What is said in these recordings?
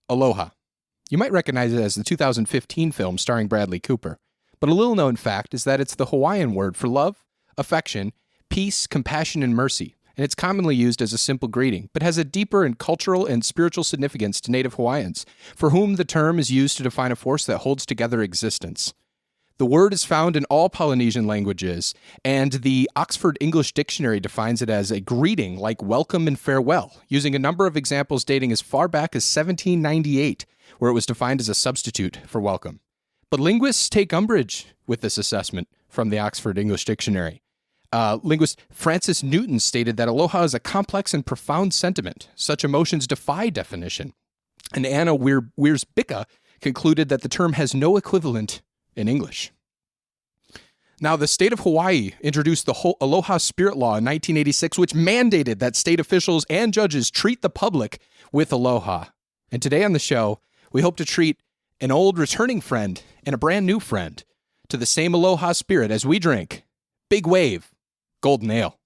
Aloha. You might recognize it as the 2015 film starring Bradley Cooper, but a little known fact is that it's the Hawaiian word for love, affection, peace, compassion, and mercy, and it's commonly used as a simple greeting, but has a deeper and cultural and spiritual significance to Native Hawaiians, for whom the term is used to define a force that holds together existence. The word is found in all Polynesian languages, and the Oxford English Dictionary defines it as a greeting like welcome and farewell, using a number of examples dating as far back as 1798, where it was defined as a substitute for welcome. But linguists take umbrage with this assessment from the Oxford English Dictionary. Linguist Francis Newton stated that aloha is a complex and profound sentiment. Such emotions defy definition. And Anna Weirs-Bicka concluded that the term has no equivalent in English. Now, the state of Hawaii introduced the Aloha Spirit Law in 1986, which mandated that state officials and judges treat the public with aloha. And today on the show, we hope to treat an old returning friend and a brand new friend to the same aloha spirit as we drink Big Wave Golden Ale.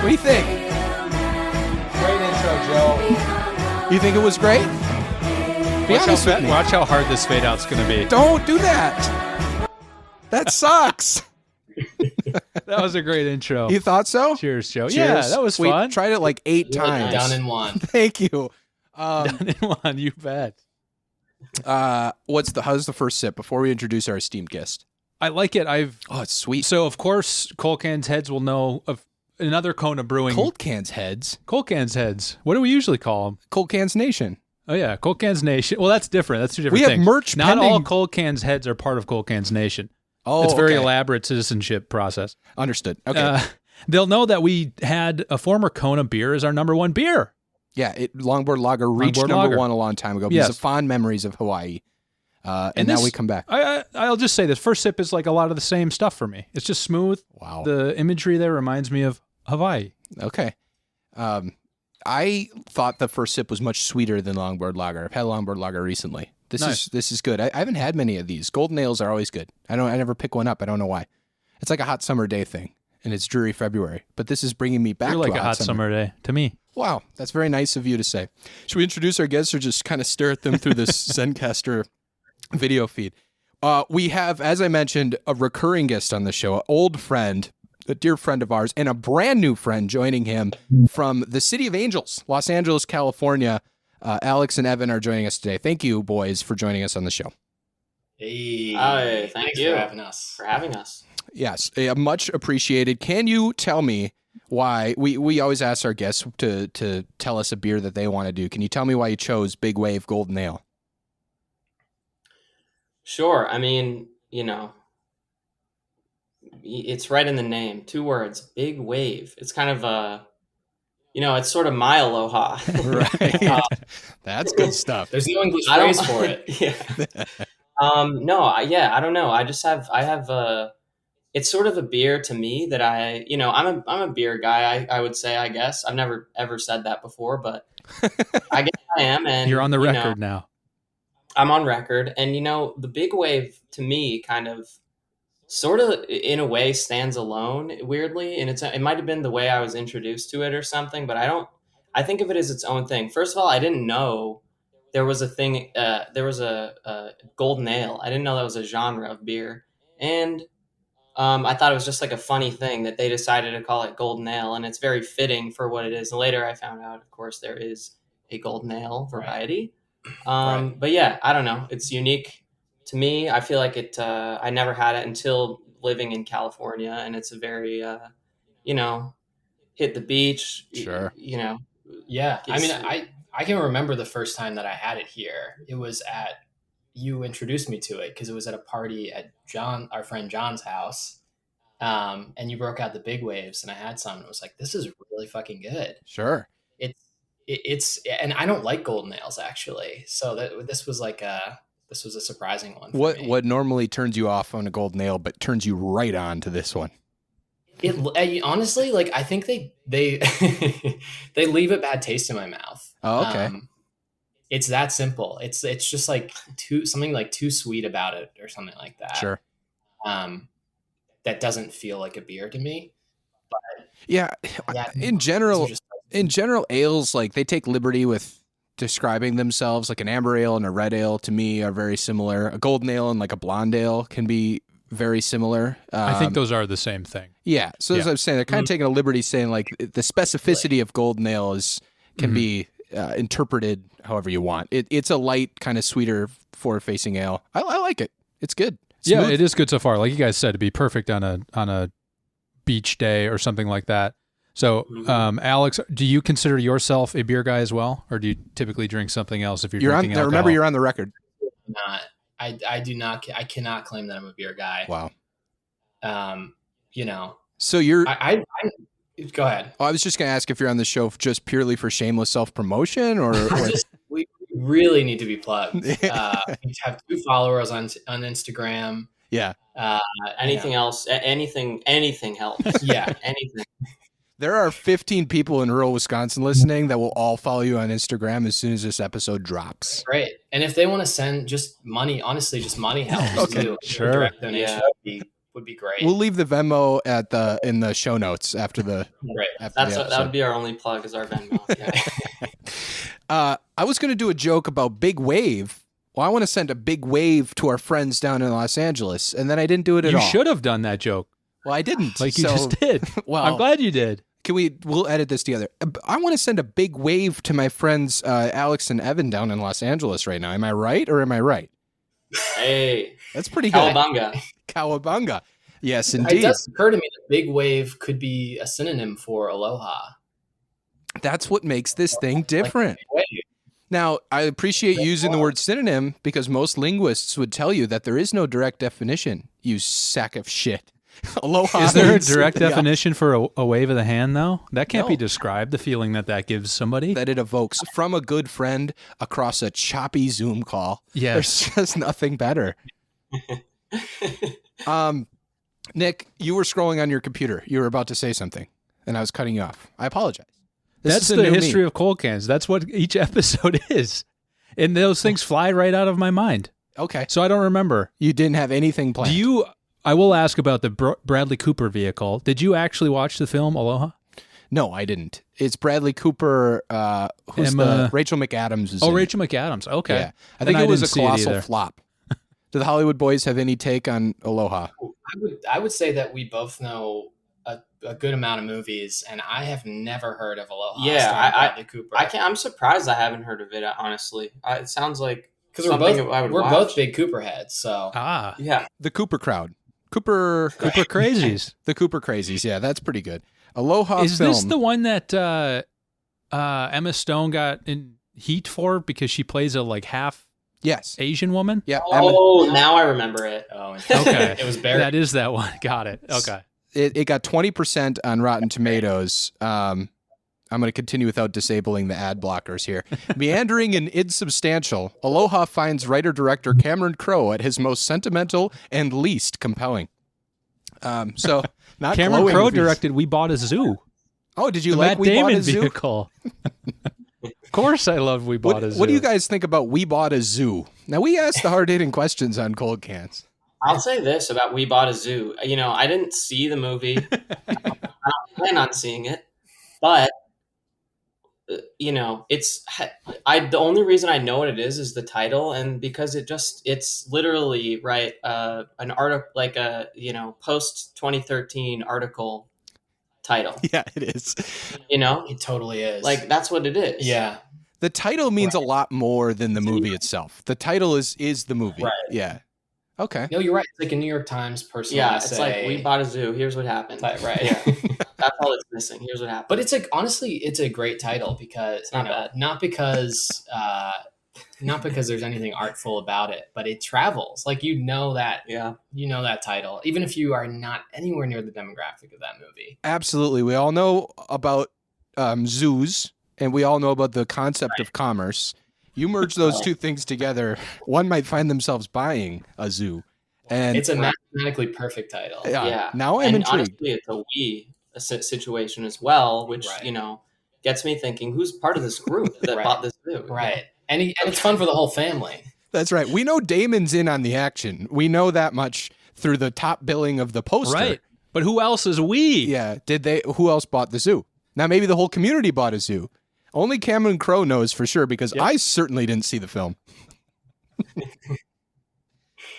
What do you think? Great intro, Joe. You think it was great? Be honest with me. Watch how hard this fade out's going to be. Don't do that. That sucks. That was a great intro. You thought so? Cheers, Joe. Cheers. Yeah, that was fun. We tried it like 8 times. Down in one. Thank you. Done in one, you bet. How's the first sip before we introduce our esteemed guest? I like it. Oh, it's sweet. So, of course, Cold Cans heads will know of another Kona Brewing. Cold Cans heads? Cold Cans heads. What do we usually call them? Cold Cans Nation. Oh, yeah. Cold Cans Nation. Well, that's different. That's two different We things. have merch Not pending. all Cold Cans heads are part of Cold Cans Nation. Oh, it's a very okay. elaborate citizenship process. Understood. Okay. They'll know that we had a former Kona beer as our number one beer. Yeah, Longboard Lager reached Longboard number Lager. 1 a long time ago because Yes. of fond memories of Hawaii. And now this- we come back. I'll just say this. First sip is like a lot of the same stuff for me. It's just smooth. Wow. The imagery there reminds me of Hawaii. Okay. I thought the first sip was much sweeter than Longboard Lager. I've had Longboard Lager recently. Nice. This is good. I haven't had many of these. Golden ales are always good. I never pick one up. I don't know why. It's like a hot summer day thing, and it's dreary February. But this is bringing me back You're to like a hot summer day to me. Wow, that's very nice of you to say. Should we introduce our guests or just kind of stare at them through this Zencaster video feed? We have, as I mentioned, a recurring guest on the show, an old friend, a dear friend of ours, and a brand new friend joining him from the City of Angels, Los Angeles, California. Alex and Evan are joining us today. Thank you, boys, for joining us on the show. Hey. Thank Thanks you for having us. for having us. Yes, much appreciated. Can you tell me why we always ask our guests to tell us a beer that they want to do? Can you tell me why you chose Big Wave Golden Ale? Sure. I mean, it's right in the name. 2 words, Big Wave. It's kind of it's sort of my aloha. Right. That's good stuff. There's no English I don't- phrase for it. Yeah. I don't know. I have it's sort of a beer to me that I'm a beer guy. I would say, I guess I've never ever said that before, but I guess I am. And You're on the you know, record now. I'm on record, and the Big Wave to me kind of sort of in a way stands alone weirdly, and it might have been the way I was introduced to it or something, but I think of it as its own thing. First of all, I didn't know there was a thing, there was a golden ale. I didn't know that was a genre of beer, and I thought it was just like a funny thing that they decided to call it golden ale, and it's very fitting for what it is. And later I found out, of course, there is a golden ale variety. Right. But yeah, I don't know. It's unique to me. I feel like it, I never had it until living in California, and it's a very, hit the beach. Sure. Yeah. I mean, It's- I can remember the first time that I had it here. It was you introduced me to it because it was at a party at our friend John's house. And you broke out the Big Waves, and I had some, and it was like, this is really fucking good. Sure. It's and I don't like golden ales actually. So this was a surprising one. For me. What normally turns you off on a golden ale, but turns you right on to this one? Honestly, like, I think they they leave a bad taste in my mouth. Oh, okay. It's that simple. It's just like something like too sweet about it or something like that. Sure. That doesn't feel like a beer to me. Yeah. Yeah, In general, ales, like they take liberty with describing themselves. Like an amber ale and a red ale to me are very similar. A golden ale and like a blonde ale can be very similar. I think those are the same thing. Yeah. So as I was saying, they're kind of taking a liberty saying like the specificity of golden ale can be interpreted however you want. It's a light, kind of sweeter, forward-facing ale. I like it. It's good. Smooth. Yeah, it is good so far. Like you guys said, to be perfect on a beach day or something like that. So, Alex, do you consider yourself a beer guy as well, or do you typically drink something else if you're drinking alcohol? Remember, you're on the record. Not. I do not. I cannot claim that I'm a beer guy. Wow. You know. So you're. Go ahead. Oh, I was just going to ask if you're on the show just purely for shameless self-promotion, or we really need to be plugged. We have 2 followers on Instagram. Yeah. Anything else? Anything helps. Yeah. Anything. There are 15 people in rural Wisconsin listening that will all follow you on Instagram as soon as this episode drops. Great. And if they want to send just money, honestly, just money helps too. Sure. Direct donation would be great. We'll leave the Venmo in the show notes after the. Right. That would be our only plug is our Venmo. Yeah. I was going to do a joke about Big Wave. Well, I want to send a big wave to our friends down in Los Angeles, and then I didn't do it at all. You should have done that joke. Well, I didn't. Like you just did. Well, I'm glad you did. We'll edit this together. I want to send a big wave to my friends Alex and Evan down in Los Angeles right now. Am I right or am I right? Hey. That's pretty good. Cowabunga. Yes, indeed. It does occur to me that big wave could be a synonym for aloha. That's what makes this thing different. Like now, I appreciate using the word synonym because most linguists would tell you that there is no direct definition, you sack of shit. Aloha. Is there a direct definition for a wave of the hand, though? That can't be described, the feeling that gives somebody. That it evokes from a good friend across a choppy Zoom call. Yes. There's just nothing better. Nick, you were scrolling on your computer. You were about to say something, and I was cutting you off. I apologize. That's the history of cold cans. That's what each episode is. And those things fly right out of my mind. Okay. So I don't remember. You didn't have anything planned. I will ask about the Bradley Cooper vehicle. Did you actually watch the film Aloha? No, I didn't. It's Bradley Cooper. Who's Rachel McAdams is in Rachel McAdams. Okay. Yeah. I think it was a colossal flop. Do the Hollywood boys have any take on Aloha? I would say that we both know a good amount of movies, and I have never heard of Aloha. Yeah, Bradley Cooper. I'm surprised I haven't heard of it. Honestly, it sounds like because we're both big Cooper heads. So yeah, the Cooper crowd, Cooper crazies, the Cooper crazies. Yeah, that's pretty good. Aloha is film. This the one that Emma Stone got in heat for because she plays a half Asian woman? Yeah. Oh, now I remember it. Oh, okay. It was Barry. That is that one. Got it. Okay. It got 20% on Rotten Tomatoes. I'm going to continue without disabling the ad blockers here. Meandering and insubstantial, Aloha finds writer-director Cameron Crowe at his most sentimental and least compelling. So, not Cameron Crowe directed We Bought a Zoo. Oh, did you the like Matt We Damon Bought a Zoo? Vehicle. Of course I love We Bought a Zoo. What do you guys think about We Bought a Zoo? Now, we asked the hard-hitting questions on Cold Cans. I'll say this about We Bought a Zoo. I didn't see the movie. I don't plan on seeing it. But, it's the only reason I know what it is the title. And because it's literally, right, an article, like a, post 2013 article title. Yeah, it is. It totally is. Like, that's what it is. Yeah. The title means a lot more than the movie itself. The title is the movie. Right. Yeah. Okay. No, you're right. It's like a New York Times person. Yeah, it's like We Bought a Zoo. Here's what happened. Right. Yeah. That's all it's missing. Here's what happened. But it's honestly, it's a great title because not because there's anything artful about it, but it travels. Like that title, even if you are not anywhere near the demographic of that movie. Absolutely. We all know about zoos, and we all know about the concept of commerce. You merge those two things together, one might find themselves buying a zoo. And it's a mathematically perfect title. Yeah. Now I'm intrigued. Honestly, it's a situation as well, which, gets me thinking, who's part of this group that bought this zoo? Right. and it's fun for the whole family. That's right. We know Damon's in on the action. We know that much through the top billing of the poster. Right. But who else is we? Yeah. Who else bought the zoo? Now, maybe the whole community bought a zoo. Only Cameron Crowe knows for sure, because I certainly didn't see the film.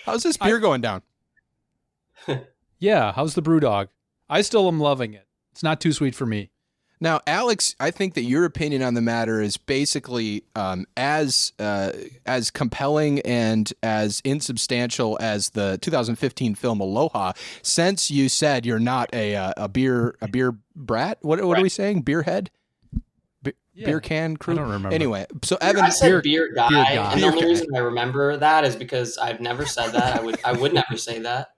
How's this beer going down? Yeah. How's the brew dog? I still am loving it. It's not too sweet for me. Now, Alex, I think that your opinion on the matter is basically as compelling and as insubstantial as the 2015 film Aloha. Since you said you're not a beer brat, what are we saying? Beerhead, beer can crew. I don't remember. Anyway, so Evan, I said beer guy, and the only guy. reason I remember that is because I've never said that. I would never say that.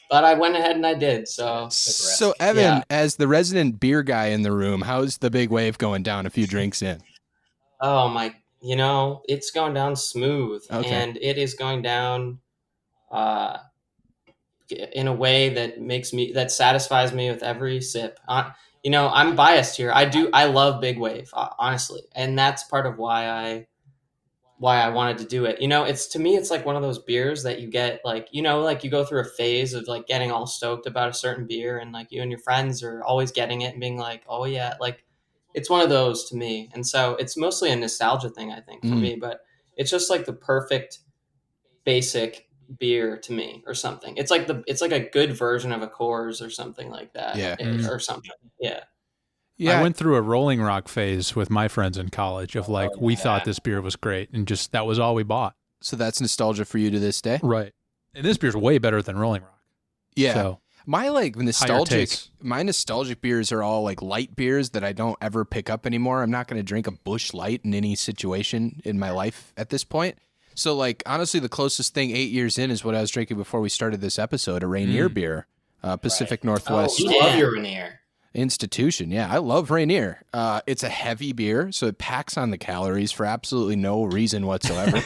But I went ahead and I did. So Evan, as the resident beer guy in the room, how's the big wave going down a few drinks in? Oh my, it's going down smooth, and it is going down in a way that satisfies me with every sip. I'm biased here. I love big wave, honestly, and that's part of why I wanted to do it. To me, it's like one of those beers that you get, like, you go through a phase of like getting all stoked about a certain beer, and like you and your friends are always getting it and being like, oh yeah, like it's one of those to me. And so it's mostly a nostalgia thing, I think, for me, but it's just like the perfect basic beer to me, or something. It's like a good version of a Coors or something like that. Or something. Yeah. Yeah, I went through a Rolling Rock phase with my friends in college of like, we thought this beer was great, and just that was all we bought. So that's nostalgia for you to this day? Right. And this beer's way better than Rolling Rock. Yeah. So, my nostalgic beers are all like light beers that I don't ever pick up anymore. I'm not going to drink a Busch Light in any situation in my life at this point. So like, honestly, the closest thing 8 years in is what I was drinking before we started this episode, a Rainier beer, Pacific Northwest. Oh, you love your Rainier. Institution. Yeah, I love Rainier. It's a heavy beer, so it packs on the calories for absolutely no reason whatsoever.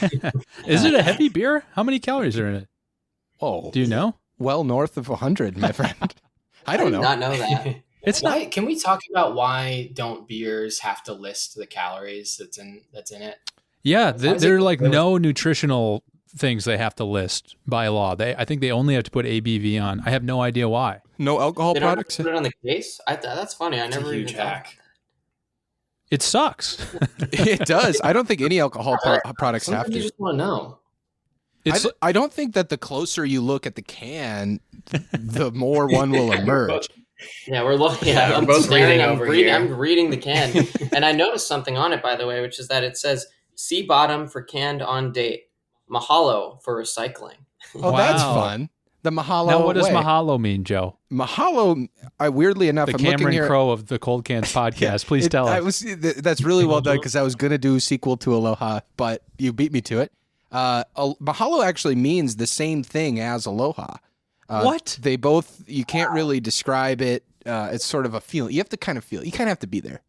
Is it a heavy beer? How many calories are in it? Oh, do you know? Well, north of 100, my friend. I don't know. I did not know that. Why, can we talk about why don't beers have to list the calories that's in it? Yeah, they're like no nutritional things they have to list by law. I think they only have to put ABV on. I have no idea why. No alcohol products? Put it on the case? That's funny. I never even hack. It sucks. It does. I don't think any alcohol products have to. You just want to know. I don't think that the closer you look at the can, the more one will emerge. Yeah, we're looking. Yeah, I'm both reading over here. I'm reading the can, and I noticed something on it, by the way, which is that it says "See bottom for canned on date, mahalo for recycling." Oh, wow. That's fun. The mahalo. Now, what does mahalo mean, Joe? Mahalo, weirdly enough, the I'm Cameron looking here. Crowe of the Cold Cans podcast. Please tell us. That's really well done, because I was going to do a sequel to Aloha, but you beat me to it. Mahalo actually means the same thing as Aloha. What? They both, you can't really describe it. It's sort of a feeling. You have to kind of feel it. You kind of have to be there.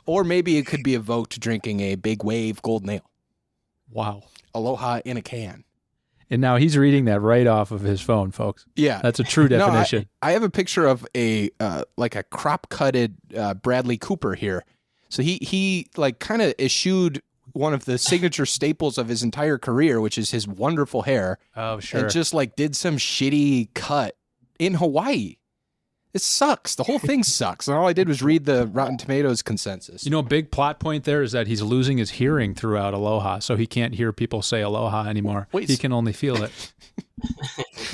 Or maybe it could be evoked drinking a Big Wave Golden Ale. Wow. Aloha in a can. And now he's reading that right off of his phone, folks. Yeah. That's a true definition. No, I have a picture of a crop-cutted Bradley Cooper here. So he like kind of eschewed one of the signature staples of his entire career, which is his wonderful hair. Oh, sure. And just like did some shitty cut in Hawaii. It sucks. The whole thing sucks. And all I did was read the Rotten Tomatoes consensus. You know, a big plot point there is that he's losing his hearing throughout Aloha, so he can't hear people say Aloha anymore. He can only feel it.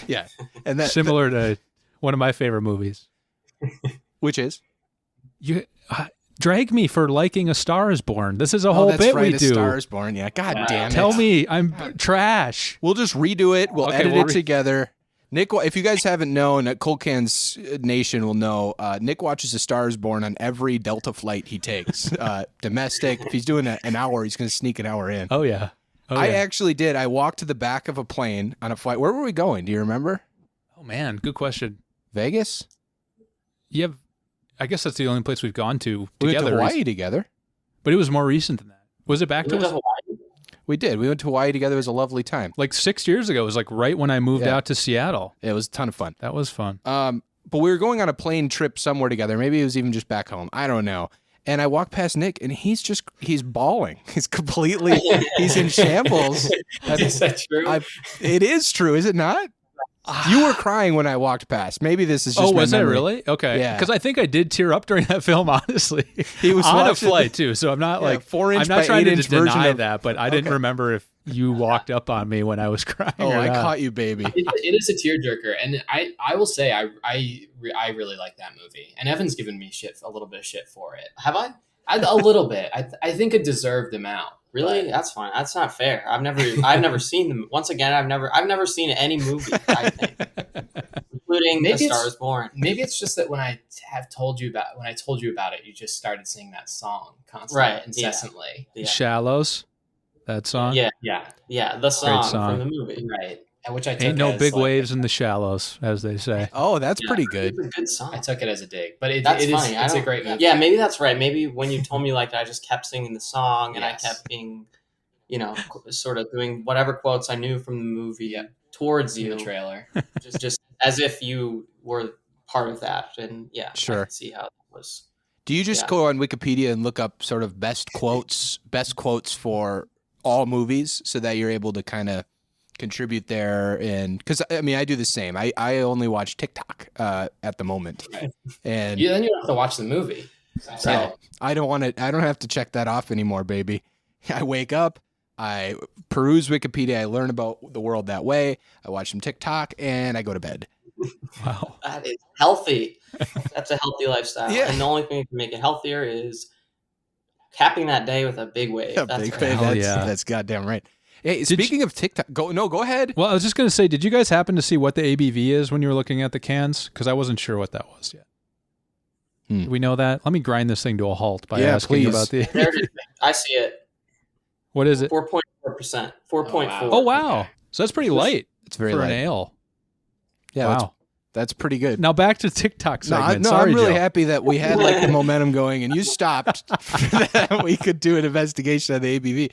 Yeah. And that similar to one of my favorite movies. Which is? You drag me for liking A Star Is Born. This is a whole bit we do. A Star Is Born. Yeah. God damn it. Tell me I'm trash. We'll just redo it. We'll edit it together. Nick, if you guys haven't known, Cold Cans Nation will know, Nick watches A Star Is Born on every Delta flight he takes. Domestic. If he's doing an hour, he's going to sneak an hour in. Oh, yeah. I actually did. I walked to the back of a plane on a flight. Where were we going? Do you remember? Oh, man. Good question. Vegas? Yeah. I guess that's the only place we've gone to together. We went to Hawaii together. But it was more recent than that. Was it back to us? We did. We went to Hawaii together. It was a lovely time. Like 6 years ago. It was like right when I moved out to Seattle. It was a ton of fun. That was fun. But we were going on a plane trip somewhere together. Maybe it was even just back home. I don't know. And I walk past Nick, and he's bawling. He's in shambles. Is that true? It is true, is it not? You were crying when I walked past. Maybe this is just my was I memory. really? Okay. Yeah. Because I think I did tear up during that film, honestly. He was on a watching- flight, too. So I'm not Yeah, like, 4-inch I'm by not trying to 8-inch version deny of- that, but I didn't remember if you walked up on me when I was crying. Oh, or I not. caught you, baby. It is a tearjerker, and I will say I really like that movie. And Evan's given me a little bit of shit for it. Have I? A little bit. I think a deserved amount. Really? But That's fine. That's not fair. I've never seen them. Once again, I've never seen any movie, I think, including Maybe A Star it's- Is Born. maybe it's just that when I told you about it, you just started singing that song constantly, Right, yeah. incessantly. Yeah. Shallows, that song. Yeah, Yeah, the song song. from the movie. right. And which I took Ain't no as, big like, waves in the shallows, as they say. Oh, that's Yeah, pretty good. It's a good song. I took it as a dig, but That's it is funny. it's a great movie. Yeah, maybe that's right. Maybe when you told me like that, I just kept singing the song and Yes. I kept being, sort of doing whatever quotes I knew from the movie towards in you, the trailer. just as if you were part of that. And yeah, Sure. I can see how that was. Do you just Yeah. go on Wikipedia and look up sort of best quotes for all movies so that you're able to kind of contribute there? And because I mean, I do the same. I only watch TikTok at the moment, Right. and Then you don't have to watch the movie. So Right. I don't have to check that off anymore, baby. I wake up, I peruse Wikipedia, I learn about the world that way. I watch some TikTok, and I go to bed. Wow. That is healthy. That's a healthy lifestyle. Yeah. And the only thing that can make it healthier is capping that day with a big wave. Yeah, That's big right. fan. Hell That's, yeah. that's goddamn right. Hey, Did speaking of TikTok, go ahead. Well, I was just going to say, did you guys happen to see what the ABV is when you were looking at the cans? Because I wasn't sure what that was yet. Do we know that? Let me grind this thing to a halt by Yeah, asking please. about the. There it is. I see it. What is it? 4.4%. 4.4. Oh, wow. Okay. So that's pretty light It's very for light. an ale. Yeah, Wow. that's pretty good. Now back to TikTok No, segment. no, Sorry, I'm really Joe. happy that we had like the momentum going, and you stopped for that we could do an investigation of the ABV.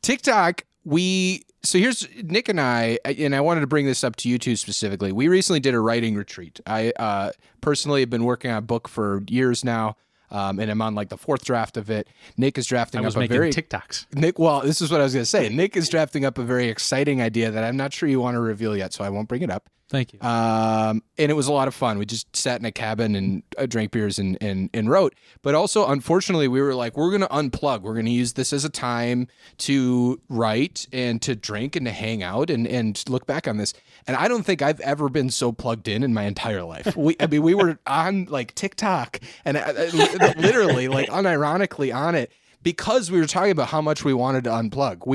TikTok, so here's Nick and I wanted to bring this up to you two specifically. We recently did a writing retreat. I personally have been working on a book for years now, and I'm on like the 4th draft of it. Nick is drafting I was up a making very TikToks. Well, this is what I was going to say. Nick is drafting up a very exciting idea that I'm not sure you want to reveal yet, so I won't bring it up. Thank you. And it was a lot of fun. We just sat in a cabin and drank beers and wrote. But also, unfortunately, we were like, we're going to unplug. We're going to use this as a time to write and to drink and to hang out and look back on this. And I don't think I've ever been so plugged in my entire life. We were on like TikTok and literally like unironically on it. Because we were talking about how much we wanted to unplug.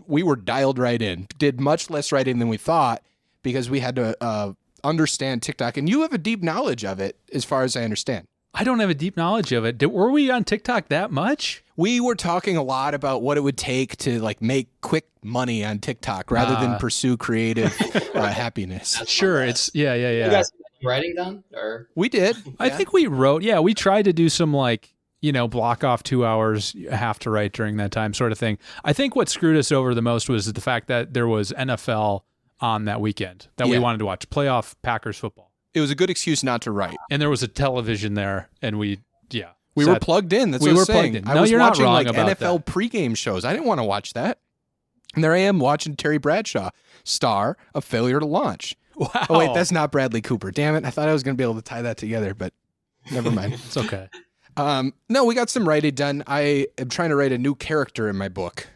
We were dialed right in, did much less writing than we thought because we had to understand TikTok. And you have a deep knowledge of it, as far as I understand. I don't have a deep knowledge of it. Were we on TikTok that much? We were talking a lot about what it would take to like make quick money on TikTok rather than pursue creative happiness. Sure. It's yeah. You guys have any writing done? Or We did. I think we wrote. Yeah, we tried to do some like, block off 2 hours, have to write during that time sort of thing. I think what screwed us over the most was the fact that there was NFL on that weekend that we wanted to watch, playoff Packers football. It was a good excuse not to write. And there was a television there, and we were plugged in. That's We what were I'm saying. plugged in. I No, was you're not watching wrong like about NFL pregame shows. I didn't want to watch that. And there I am watching Terry Bradshaw, star of Failure to Launch. Wow. Oh, wait, that's not Bradley Cooper. Damn it. I thought I was going to be able to tie that together, but never mind. It's okay. No, we got some writing done. I am trying to write a new character in my book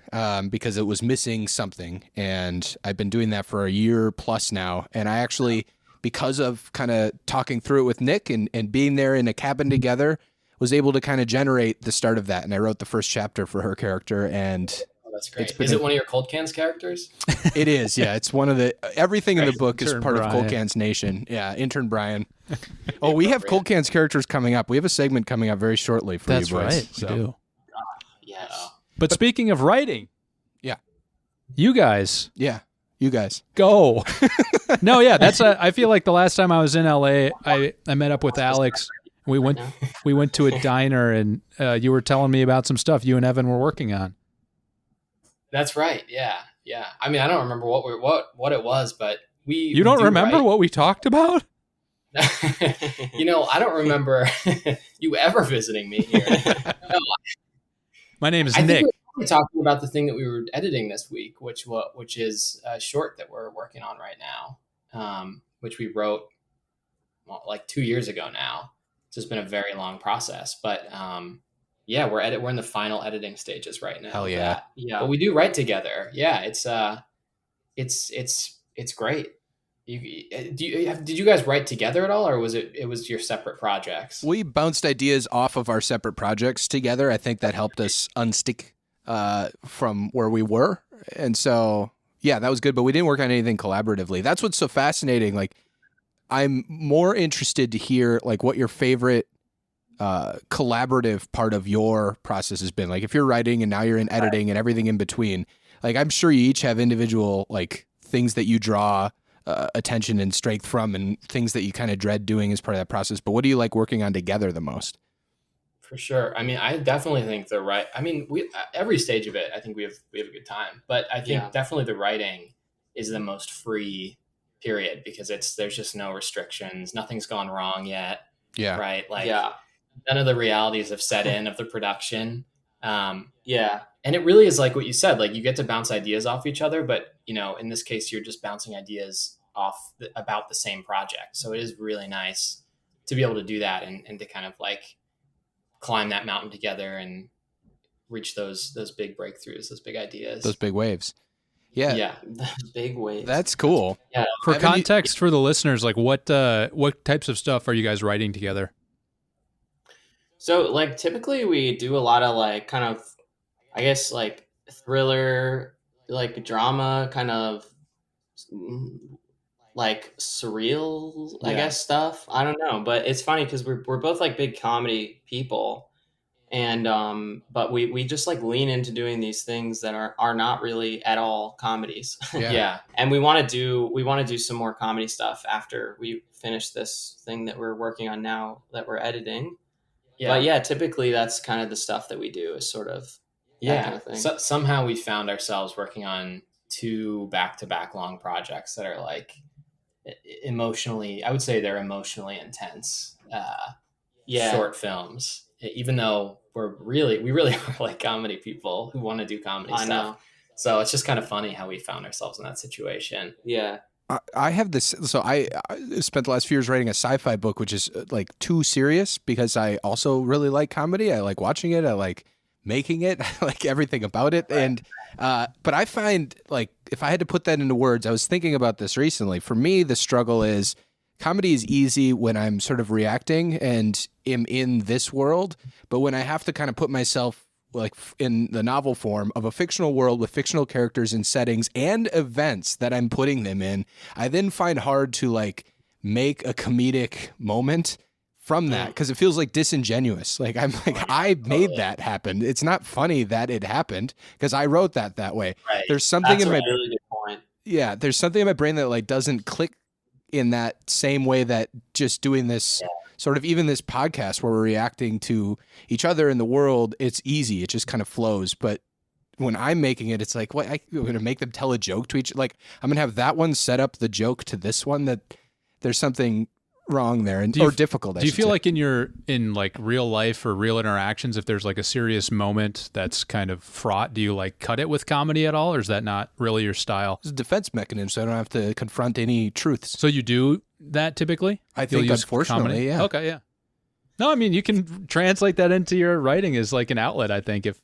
because it was missing something. And I've been doing that for a year plus now. And I actually, because of kind of talking through it with Nick and being there in a cabin together, was able to kind of generate the start of that. And I wrote the first chapter for her character. And that's great. It's been Is it one of your Cold Cans characters? it is, yeah. It's one of the everything in the book is Intern part of Brian. Cold Cans Nation. Yeah, intern Brian. Oh, we have Cold Cans characters coming up. We have a segment coming up very shortly for That's you boys. right. So. We do. Yes. But speaking of writing, Yeah. you guys Yeah, you guys. go. No, yeah, I feel like the last time I was in LA, I met up with Alex. We went to a diner, and you were telling me about some stuff you and Evan were working on. That's right. Yeah. I mean, I don't remember what it was, but You don't remember what we talked about? I don't remember you ever visiting me here. No, My name is I think Nick. we were probably talking about the thing that we were editing this week, which is a short that we're working on right now, which we wrote like 2 years ago now. It's just been a very long process, but yeah, we're in the final editing stages right now. Hell yeah. Yeah. But we do write together. Yeah, it's great. Did you guys write together at all, or was it was your separate projects? We bounced ideas off of our separate projects together. I think that helped us unstick from where we were. And so, yeah, that was good, but we didn't work on anything collaboratively. That's what's so fascinating. Like, I'm more interested to hear like what your favorite collaborative part of your process has been. Like, if you're writing and now you're in editing and everything in between, like, I'm sure you each have individual like things that you draw attention and strength from, and things that you kind of dread doing as part of that process. But what do you like working on together the most? For sure. I mean, I definitely think we every stage of it, I think we have a good time. But I think definitely the writing is the most free period, because there's just no restrictions. Nothing's gone wrong yet. Yeah. Right. Like, none of the realities have set in of the production. And it really is like what you said, like you get to bounce ideas off each other, but in this case, you're just bouncing ideas off about the same project. So it is really nice to be able to do that and to kind of like climb that mountain together and reach those big breakthroughs, those big ideas, those big waves. Yeah. Those big waves. That's cool. Yeah. For context for the listeners, like what types of stuff are you guys writing together? So like typically we do a lot of like kind of, I guess like thriller, like drama, kind of like surreal, I guess stuff. I don't know, but it's funny because we're both like big comedy people, and but we just like lean into doing these things that are not really at all comedies. Yeah. And we want to do some more comedy stuff after we finish this thing that we're working on now that we're editing. But yeah, typically that's kind of the stuff that we do, is sort of that kind of thing. So somehow we found ourselves working on 2 back-to-back long projects that are like emotionally, I would say they're emotionally intense short films, even though we really are like comedy people who want to do comedy stuff. Know. So it's just kind of funny how we found ourselves in that situation. Yeah. I have this. So I spent the last few years writing a sci-fi book, which is like too serious, because I also really like comedy. I like watching it. I like making it. I like everything about it. Right. And but I find, like, if I had to put that into words, I was thinking about this recently. For me, the struggle is comedy is easy when I'm sort of reacting and am in this world. But when I have to kind of put myself like in the novel form of a fictional world with fictional characters and settings and events that I'm putting them in, I then find hard to like make a comedic moment from that, because it feels like disingenuous. Like I'm like, I made that happen. It's not funny that it happened because I wrote that way. Right. There's something That's in my really good point. Yeah, there's something in my brain that like doesn't click in that same way that just doing this sort of, even this podcast where we're reacting to each other in the world, it's easy. It just kind of flows. But when I'm making it, it's like, what, I'm going to make them tell a joke to each, like I'm going to have that one set up the joke to this one, that there's something wrong there, and or difficult. Do you feel like in like real life or real interactions, if there's like a serious moment that's kind of fraught, do you like cut it with comedy at all, or is that not really your style? It's a defense mechanism, so I don't have to confront any truths. So you do that typically? I think, unfortunately, comedy? Yeah. Okay, yeah. No, I mean, you can translate that into your writing as like an outlet, I think, if,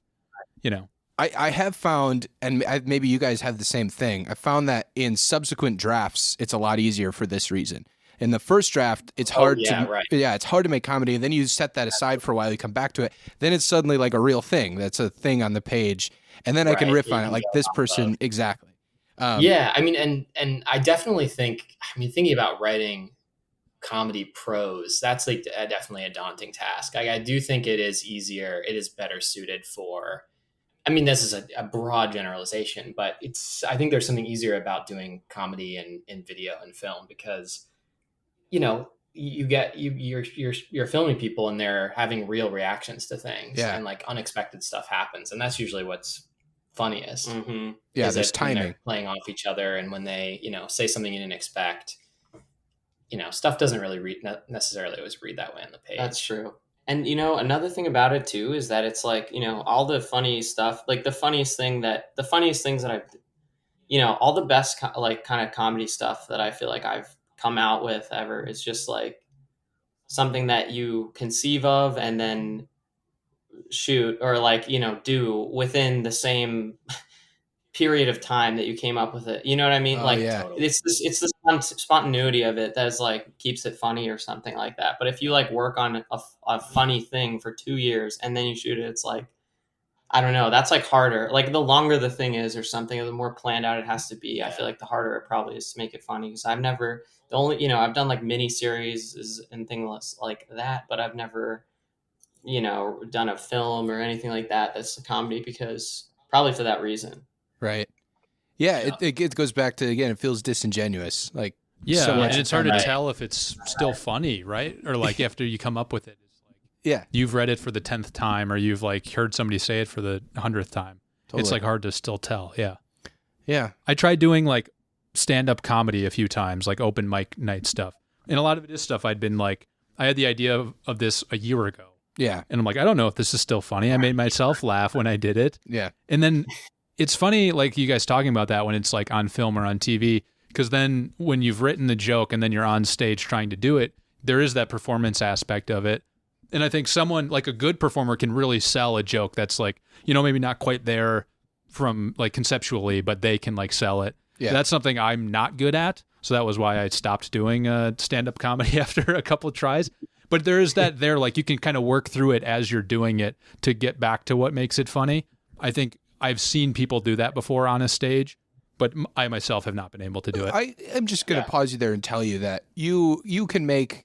you know. I have found, and maybe you guys have the same thing, I found that in subsequent drafts, it's a lot easier for this reason. In the first draft, it's hard it's hard to make comedy, and then you set that aside for a while, you come back to it, then it's suddenly like a real thing. That's a thing on the page, and then I can riff on it, like this person, exactly. Yeah, I mean, and I definitely think, I mean, thinking about writing comedy prose, that's like definitely a daunting task. I do think it is easier, it is better suited for, I mean, this is a broad generalization, but I think there's something easier about doing comedy in video and film, because you know, you're filming people and they're having real reactions to things, and like unexpected stuff happens, and that's usually what's funniest. Mm-hmm. Yeah, there's timing, playing off each other, and when they say something you didn't expect. stuff doesn't really necessarily always read that way on the page. That's true. And, another thing about it too, is that it's like, all the funny stuff, like the funniest things that I've, all the best like kind of comedy stuff that I feel like I've come out with ever is just like something that you conceive of and then shoot or like, do within the same period of time that you came up with it. You know what I mean? It's the spontaneity of it that is like keeps it funny or something like that. But if you like work on a funny thing for 2 years and then you shoot it, it's like, I don't know, that's like harder. Like the longer the thing is or something, the more planned out it has to be. I feel like the harder it probably is to make it funny. Because I've done like mini series and things like that, but I've never, done a film or anything like that that's a comedy, because probably for that reason. Right. Yeah, it goes back to, again, it feels disingenuous. Like, and it's hard to tell if it's still funny, right? Or like after you come up with it, it's like you've read it for the 10th time, or you've like heard somebody say it for the 100th time. Totally. It's like hard to still tell. Yeah. Yeah. I tried doing like stand-up comedy a few times, like open mic night stuff. And a lot of it is stuff I'd been like, I had the idea of this a year ago. Yeah. And I'm like, I don't know if this is still funny. I made myself laugh when I did it. Yeah. And then it's funny, like you guys talking about that when it's like on film or on TV, because then when you've written the joke and then you're on stage trying to do it, there is that performance aspect of it. And I think someone like a good performer can really sell a joke that's like, maybe not quite there from like conceptually, but they can like sell it. Yeah. That's something I'm not good at. So that was why I stopped doing stand-up comedy after a couple of tries. But there is that there, like you can kind of work through it as you're doing it to get back to what makes it funny. I think I've seen people do that before on a stage, but I myself have not been able to do it. I am just going to pause you there and tell you that you can make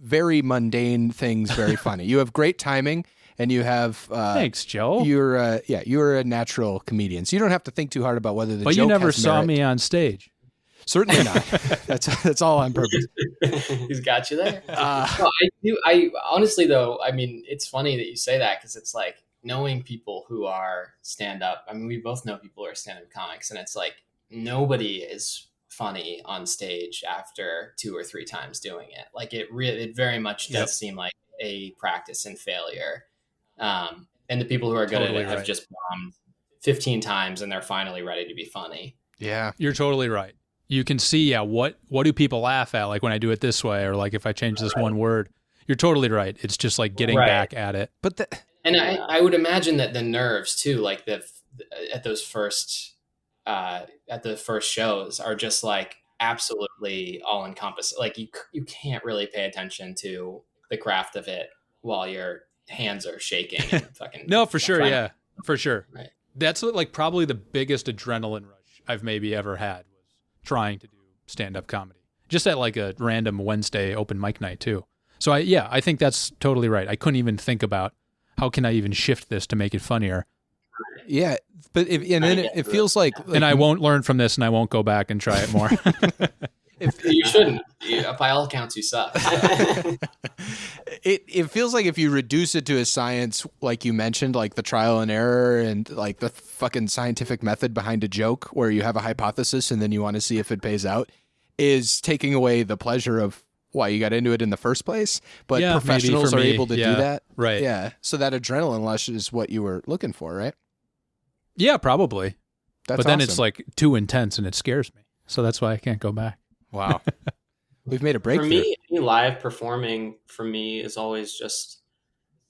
very mundane things very funny. You have great timing, and you have thanks, Joe. You're a natural comedian, so you don't have to think too hard about whether the but joke. But you never has saw merit. Me on stage. Certainly not. That's all on purpose. He's got you there. I honestly though, I mean, it's funny that you say that, because it's like knowing people who are stand up. I mean, we both know people who are stand up comics, and it's like nobody is funny on stage after 2 or 3 times doing it. Like it very much does seem like a practice in failure. And the people who are good at it have just bombed 15 times and they're finally ready to be funny. Yeah, you're totally right. You can see, what do people laugh at? Like when I do it this way, or like if I change this one word. You're totally right. It's just like getting back at it. And I would imagine that the nerves too, like at the first shows, are just like absolutely all encompassing. Like you can't really pay attention to the craft of it while your hands are shaking and fucking. No, for sure. Yeah, for sure. Right. That's like probably the biggest adrenaline rush I've maybe ever had, was trying to do stand-up comedy. Just at like a random Wednesday open mic night too. So I think that's totally right. I couldn't even think about how can I even shift this to make it funnier. Yeah, but it feels like, and I won't learn from this, and I won't go back and try it more. You shouldn't. By all accounts, you suck. It feels like if you reduce it to a science, like you mentioned, like the trial and error and like the fucking scientific method behind a joke, where you have a hypothesis and then you want to see if it pays out, is taking away the pleasure of why you got into it in the first place. But professionals are able to do that. Right. Yeah. So that adrenaline rush is what you were looking for, right? Yeah, probably. But then it's like too intense and it scares me. So that's why I can't go back. Wow. We've made a breakthrough. For me, live performing for me is always just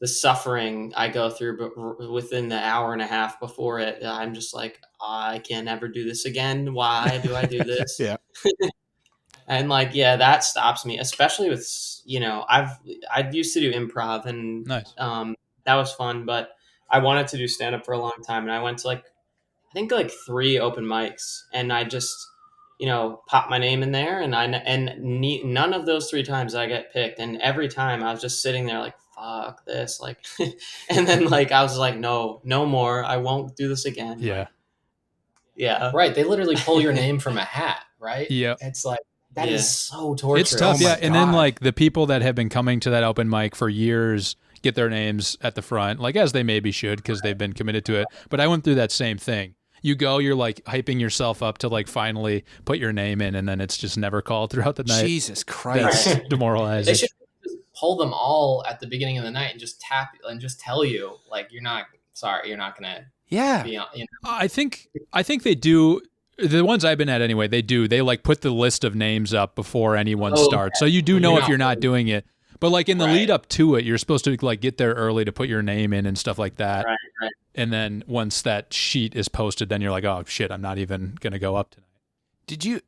the suffering I go through, but within the hour and a half before it, I'm just like, I can never do this again. Why do I do this? Yeah. And like, that stops me, especially with, I used to do improv, and nice. That was fun, but I wanted to do stand up for a long time. And I went to I think 3 open mics, and I just, pop my name in there, and none of those 3 times I get picked. And every time I was just sitting there like, fuck this. Like, and then I was like, no more. I won't do this again. Yeah. Yeah. Right. They literally pull your name from a hat, right? Yeah. It's like, that is so torturous. It's tough. Yeah. And then the people that have been coming to that open mic for years get their names at the front, as they maybe should, because they've been committed to it. But I went through that same thing. You go, you're like hyping yourself up to like finally put your name in, and then it's just never called throughout the night. Jesus Christ. That's demoralizing. They should just pull them all at the beginning of the night and just tap and just tell you, like, you're not gonna Yeah. be on, I think they do. The ones I've been at anyway, they like put the list of names up before anyone starts. So you do know if you're not doing it. But like in the lead up to it, you're supposed to like get there early to put your name in and stuff like that. Right. And then once that sheet is posted, then you're like, oh shit, I'm not even going to go up tonight.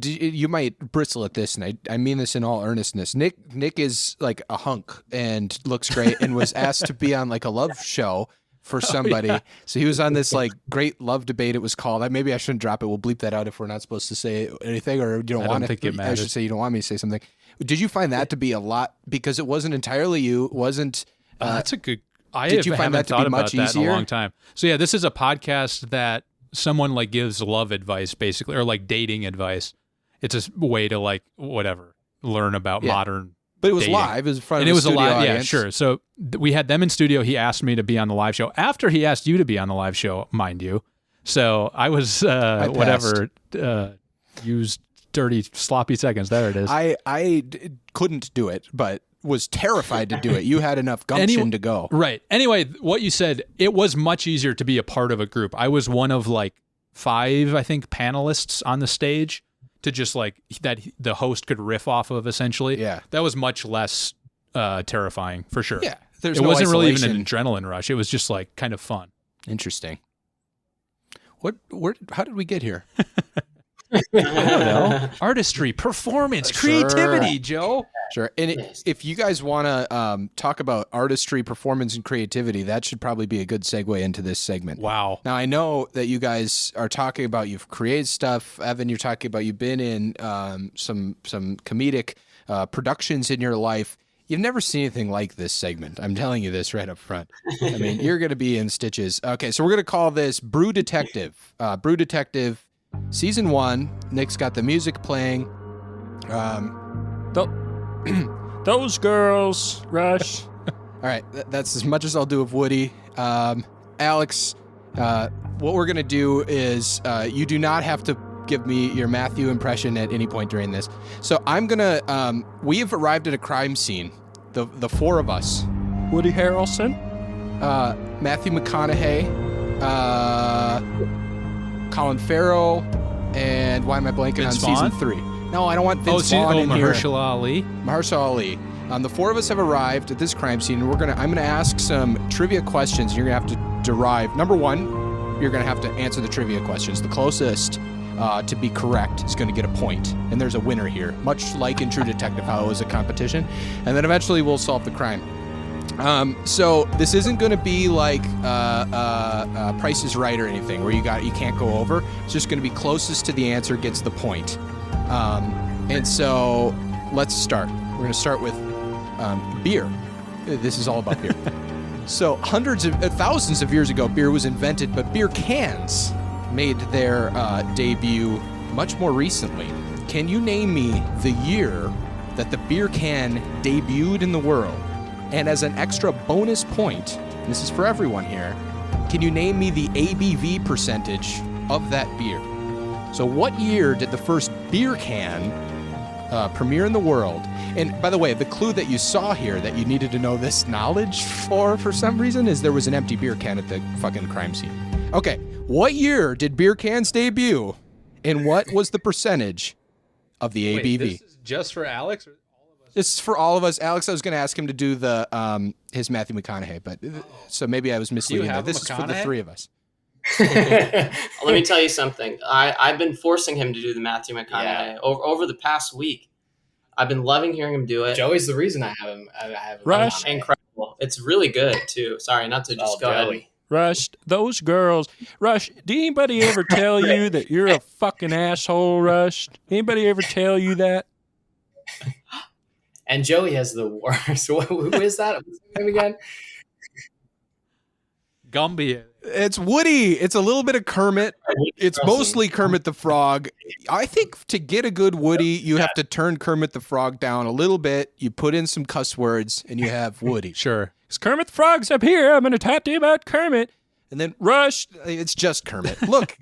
You might bristle at this, and I mean this in all earnestness. Nick is like a hunk and looks great and was asked to be on like a love show for somebody. Yeah. So he was on this like great love debate, it was called. Maybe I shouldn't drop it. We'll bleep that out if we're not supposed to say anything, or you don't want it. I should say you don't want me to say something. Did you find that to be a lot? Because it wasn't entirely you. It wasn't. That's a good. Did you find that to be much easier? In a long time. So yeah, this is a podcast that someone like gives love advice basically, or like dating advice. It's a way to like whatever learn about modern. But it was dating. Live. It was in front of a studio audience. Yeah, sure. So we had them in studio. He asked me to be on the live show after he asked you to be on the live show, mind you. So I was used dirty sloppy seconds. There it is. I couldn't do it, but was terrified to do it. You had enough gumption to go. Right. Anyway, what you said, it was much easier to be a part of a group. I was one of like 5, I think, panelists on the stage to just like that the host could riff off of essentially. Yeah. That was much less terrifying for sure. Yeah. It wasn't really even an adrenaline rush. It was just like kind of fun. Interesting. How did we get here? I don't know. Artistry, performance, creativity, Joe. Sure. And if you guys want to talk about artistry, performance, and creativity, that should probably be a good segue into this segment. Wow. Now, I know that you guys are talking about you've created stuff. Evan, you're talking about you've been in some comedic productions in your life. You've never seen anything like this segment. I'm telling you this right up front. I mean, you're going to be in stitches. Okay, so we're going to call this Brew Detective. Brew Detective Season 1. Nick's got the music playing. Those girls, Rush. All right, that's as much as I'll do of Woody. Alex, what we're going to do is you do not have to give me your Matthew impression at any point during this. So I'm going to, we have arrived at a crime scene, the 4 of us. Woody Harrelson. Matthew McConaughey, Colin Farrell, and why am I blanking Vince on Vaughn? Season 3? No, I don't want Vince Vaughn in here. Mahershala Ali. Mahershala Ali. The 4 of us have arrived at this crime scene, and I'm gonna ask some trivia questions, and you're gonna have to derive. Number 1, you're gonna have to answer the trivia questions. The closest to be correct is gonna get a point, and there's a winner here, much like in True Detective, how it was a competition, and then eventually we'll solve the crime. So this isn't going to be like Price is Right or anything where you can't go over. It's just going to be closest to the answer gets the point. And so let's start. We're going to start with beer. This is all about beer. So thousands of years ago, beer was invented, but beer cans made their debut much more recently. Can you name me the year that the beer can debuted in the world? And as an extra bonus point, and this is for everyone here, can you name me the ABV percentage of that beer? So what year did the first beer can premiere in the world? And by the way, the clue that you saw here that you needed to know this knowledge for some reason is there was an empty beer can at the fucking crime scene. Okay, what year did beer cans debut? And what was the percentage of the ABV? Wait, this is just for Alex? Or This is for all of us. Alex, I was going to ask him to do the his Matthew McConaughey, but so maybe I was misleading there. This is for the 3 of us. Let me tell you something. I've been forcing him to do the Matthew McConaughey over the past week. I've been loving hearing him do it. Joey's the reason I have him. Rush. Incredible. It's really good too. Sorry, not to just go ahead. Rush, those girls. Rush, did anybody ever tell you that you're a fucking asshole, Rush? Anybody ever tell you that? And Joey has the worst. Who is that? What's his name again? Gumby. It's Woody. It's a little bit of Kermit. It's mostly Kermit the Frog. I think to get a good Woody, you have to turn Kermit the Frog down a little bit. You put in some cuss words, and you have Woody. Sure. Is Kermit the Frog's up here. I'm going to talk to you about Kermit. And then Rush. it's just Kermit. Look,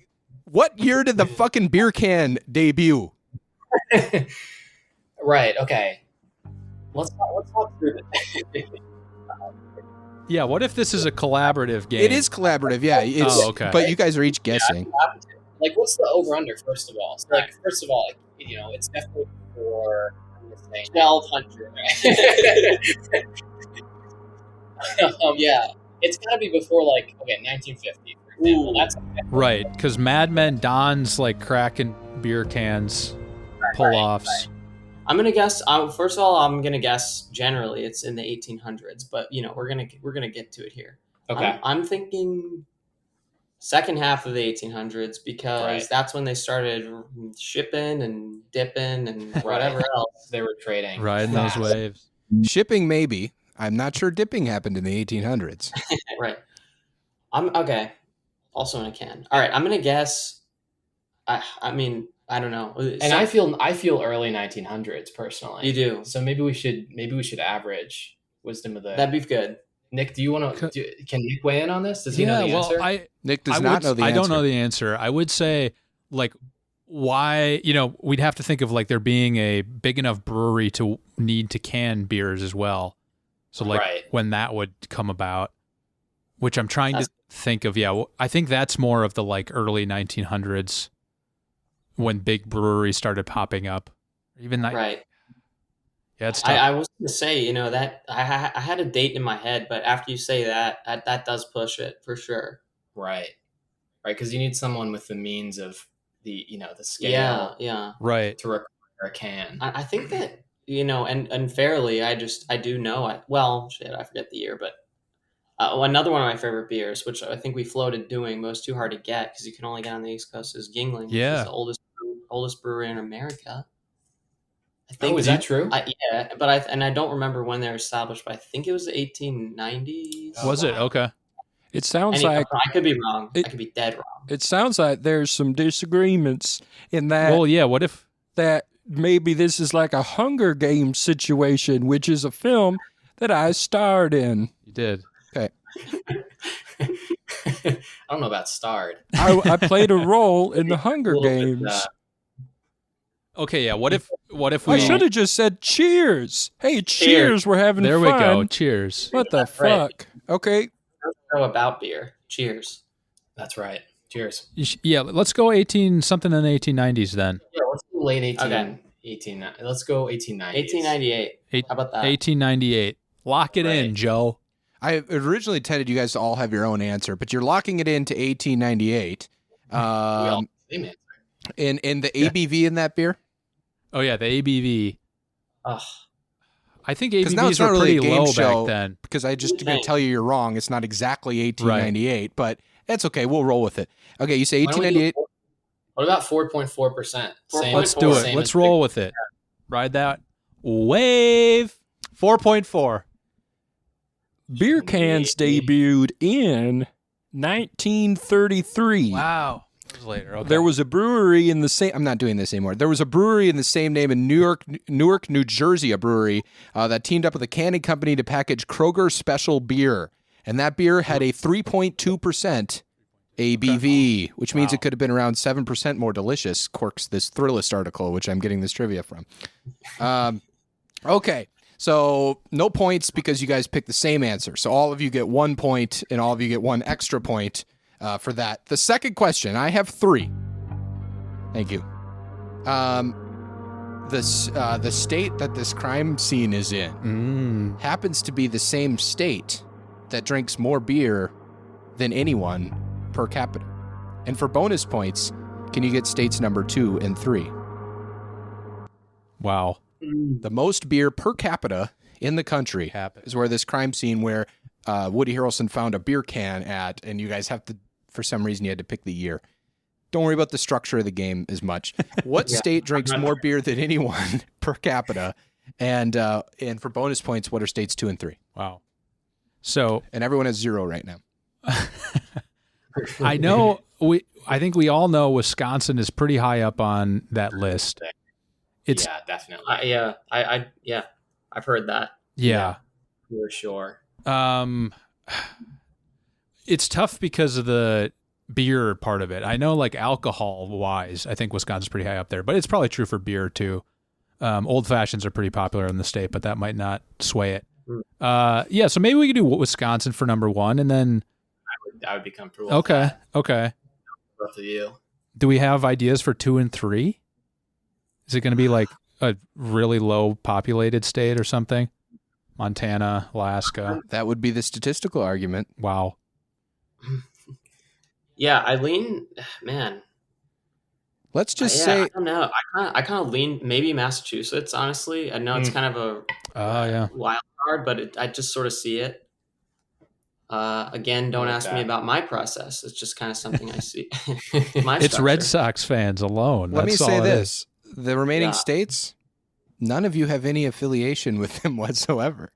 what year did the fucking beer can debut? Right. Okay. Let's talk through this. Yeah, what if this is a collaborative game? It is collaborative, yeah. It's, okay. But you guys are each guessing. Like, what's the over-under, first of all? So, like, first of all, like, it's definitely for 1200. Yeah. It's got to be before, like, 1950, for example. That's right, because Mad Men Don's like cracking beer cans, pull-offs. Right. I'm gonna guess. First of all, I'm gonna guess generally it's in the 1800s, but we're gonna get to it here. okay. I'm thinking second half of the 1800s because that's when they started shipping and dipping and whatever else. They were trading. Riding those waves. Shipping, maybe. I'm not sure dipping happened in the 1800s. Right. I'm okay. Also in a can. All right. I'm gonna guess. I mean, I don't know. And I feel early 1900s personally. You do. So maybe we should average wisdom of the. That'd be good. Nick, do you want to? Can Nick weigh in on this? Does he know the answer? Nick does not know the answer. I don't know the answer. I would say, like, why? We'd have to think of like there being a big enough brewery to need to can beers as well. So like when that would come about, which I'm trying to think of. Yeah, I think that's more of the like early 1900s when big breweries started popping up. Even that. Right. Yeah, it's tough. I was going to say, that I had a date in my head, but after you say that does push it for sure. Right. Because you need someone with the means of the scale. Yeah. Right. To require a can. I think that, and fairly, I do know. I forget the year, but another one of my favorite beers, which I think we floated doing, but it was too hard to get because you can only get on the East Coast, is Yingling. Yeah. Which is the oldest brewery in America. I think. Is that true? Yeah, but I don't remember when they were established, but I think it was the 1890s. Was it? Okay. It sounds like I could be wrong. I could be dead wrong. It sounds like there's some disagreements in that. Well, yeah. What if that maybe this is like a Hunger Games situation, which is a film that I starred in. You did. Okay. I don't know about starred. I played a role in the Hunger Games. Okay, yeah. What if we? I should have just said cheers. Hey, cheers! We're having there fun. We go. Cheers. What the fuck? Okay. Know about beer. Cheers. That's right. Cheers. Yeah, let's go 18 something in the 1890s then. Yeah, let's go late 18. Let's go 1890s. 1898. How about that? 1898. Lock it in, Joe. I originally intended you guys to all have your own answer, but you're locking it into 1898. We all have the same answer. And the ABV in that beer? Oh yeah, the ABV. Ugh. I think now it's ABVs not were really pretty a game low show, back then. Because I just going to tell you you're wrong. It's not exactly 1898, but that's okay. We'll roll with it. Okay, you say 1898. What about 4.4%? Let's do it. Let's roll with it. Ride that wave. 4.4. Beer cans debuted in 1933. Wow. That was later. Okay. There was a brewery in the same. I'm not doing this anymore. There was a brewery in the same name in Newark, New Jersey. A brewery that teamed up with a canning company to package Kroger Special beer, and that beer had a 3.2% ABV, which means it could have been around 7% more delicious. Quirks this Thrillist article, which I'm getting this trivia from. Okay. So no points because you guys picked the same answer. So all of you get 1 point and all of you get 1 extra point for that. The second question, I have 3. Thank you. The state that this crime scene is in happens to be the same state that drinks more beer than anyone per capita. And for bonus points, can you get states number 2 and 3? Wow. The most beer per capita in the country is where this crime scene where Woody Harrelson found a beer can at, and you guys have to, for some reason, you had to pick the year. Don't worry about the structure of the game as much. What state drinks more beer than anyone per capita? And for bonus points, what are states 2 and 3? Wow. So, and everyone has 0 right now. I think we all know Wisconsin is pretty high up on that list. Yeah, definitely. I've heard that. Yeah. For sure. it's tough because of the beer part of it. I know, like, alcohol-wise, I think Wisconsin's pretty high up there, but it's probably true for beer, too. Old fashions are pretty popular in the state, but that might not sway it. Yeah, so maybe we could do Wisconsin for number 1, and then... I would be comfortable with Okay, that. okay. Both of you. Do we have ideas for 2 and 3? Is it going to be, like, a really low populated state or something? Montana, Alaska. That would be the statistical argument. Wow. Yeah, I lean, man. Let's just Yeah, say I don't know. I kind of lean maybe Massachusetts. Honestly, I know it's kind of a Yeah. wild card, but I just sort of see it. Again, don't like ask that. me about my process. It's just kind of something I see. My It's Red structure. Sox fans alone. let me That's say all it this. is. The remaining Yeah. states, none of you have any affiliation with them whatsoever.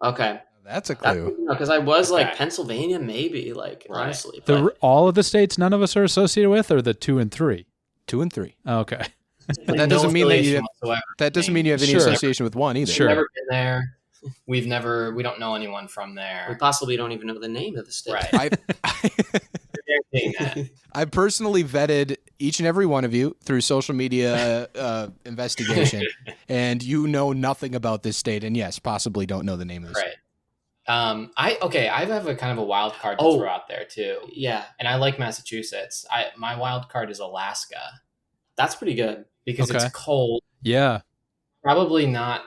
Okay, That's a clue. because I was like Okay. Pennsylvania, maybe like Right. honestly. But All of the states none of us are associated with, or the 2 and 3? 2 and 3. Okay. But that doesn't mean that you have, whatsoever. that doesn't mean you have any Sure. association with one either. Sure. We've never been there. We don't know anyone from we there. possibly don't even know the name of the state. Right. I Guaranteeing that. I personally vetted each and every one of you through social media investigation, and you know nothing about this state, and yes, possibly don't know the name of the state. Right. I have a kind of a wild card to Oh. throw out there too. Yeah, And I like Massachusetts. My wild card is Alaska that's pretty good. because Okay. it's cold, Yeah. probably not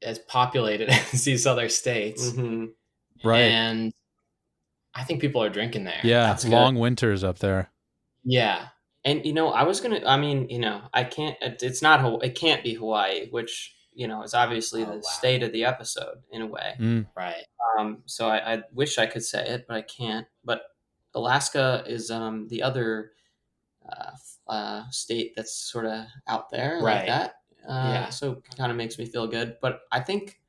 as populated as these other states. Mm-hmm. Right. And I think people are drinking there. Yeah. That's good. Long winters up there. Yeah. And I can't. It's not. It can't be Hawaii, which is obviously Oh, the wow. state of the episode in a way. Mm. Right. So I wish I could say it, but I can't. But Alaska is the other state that's sort of out there like Right. that. Yeah. So it kind of makes me feel good. But I think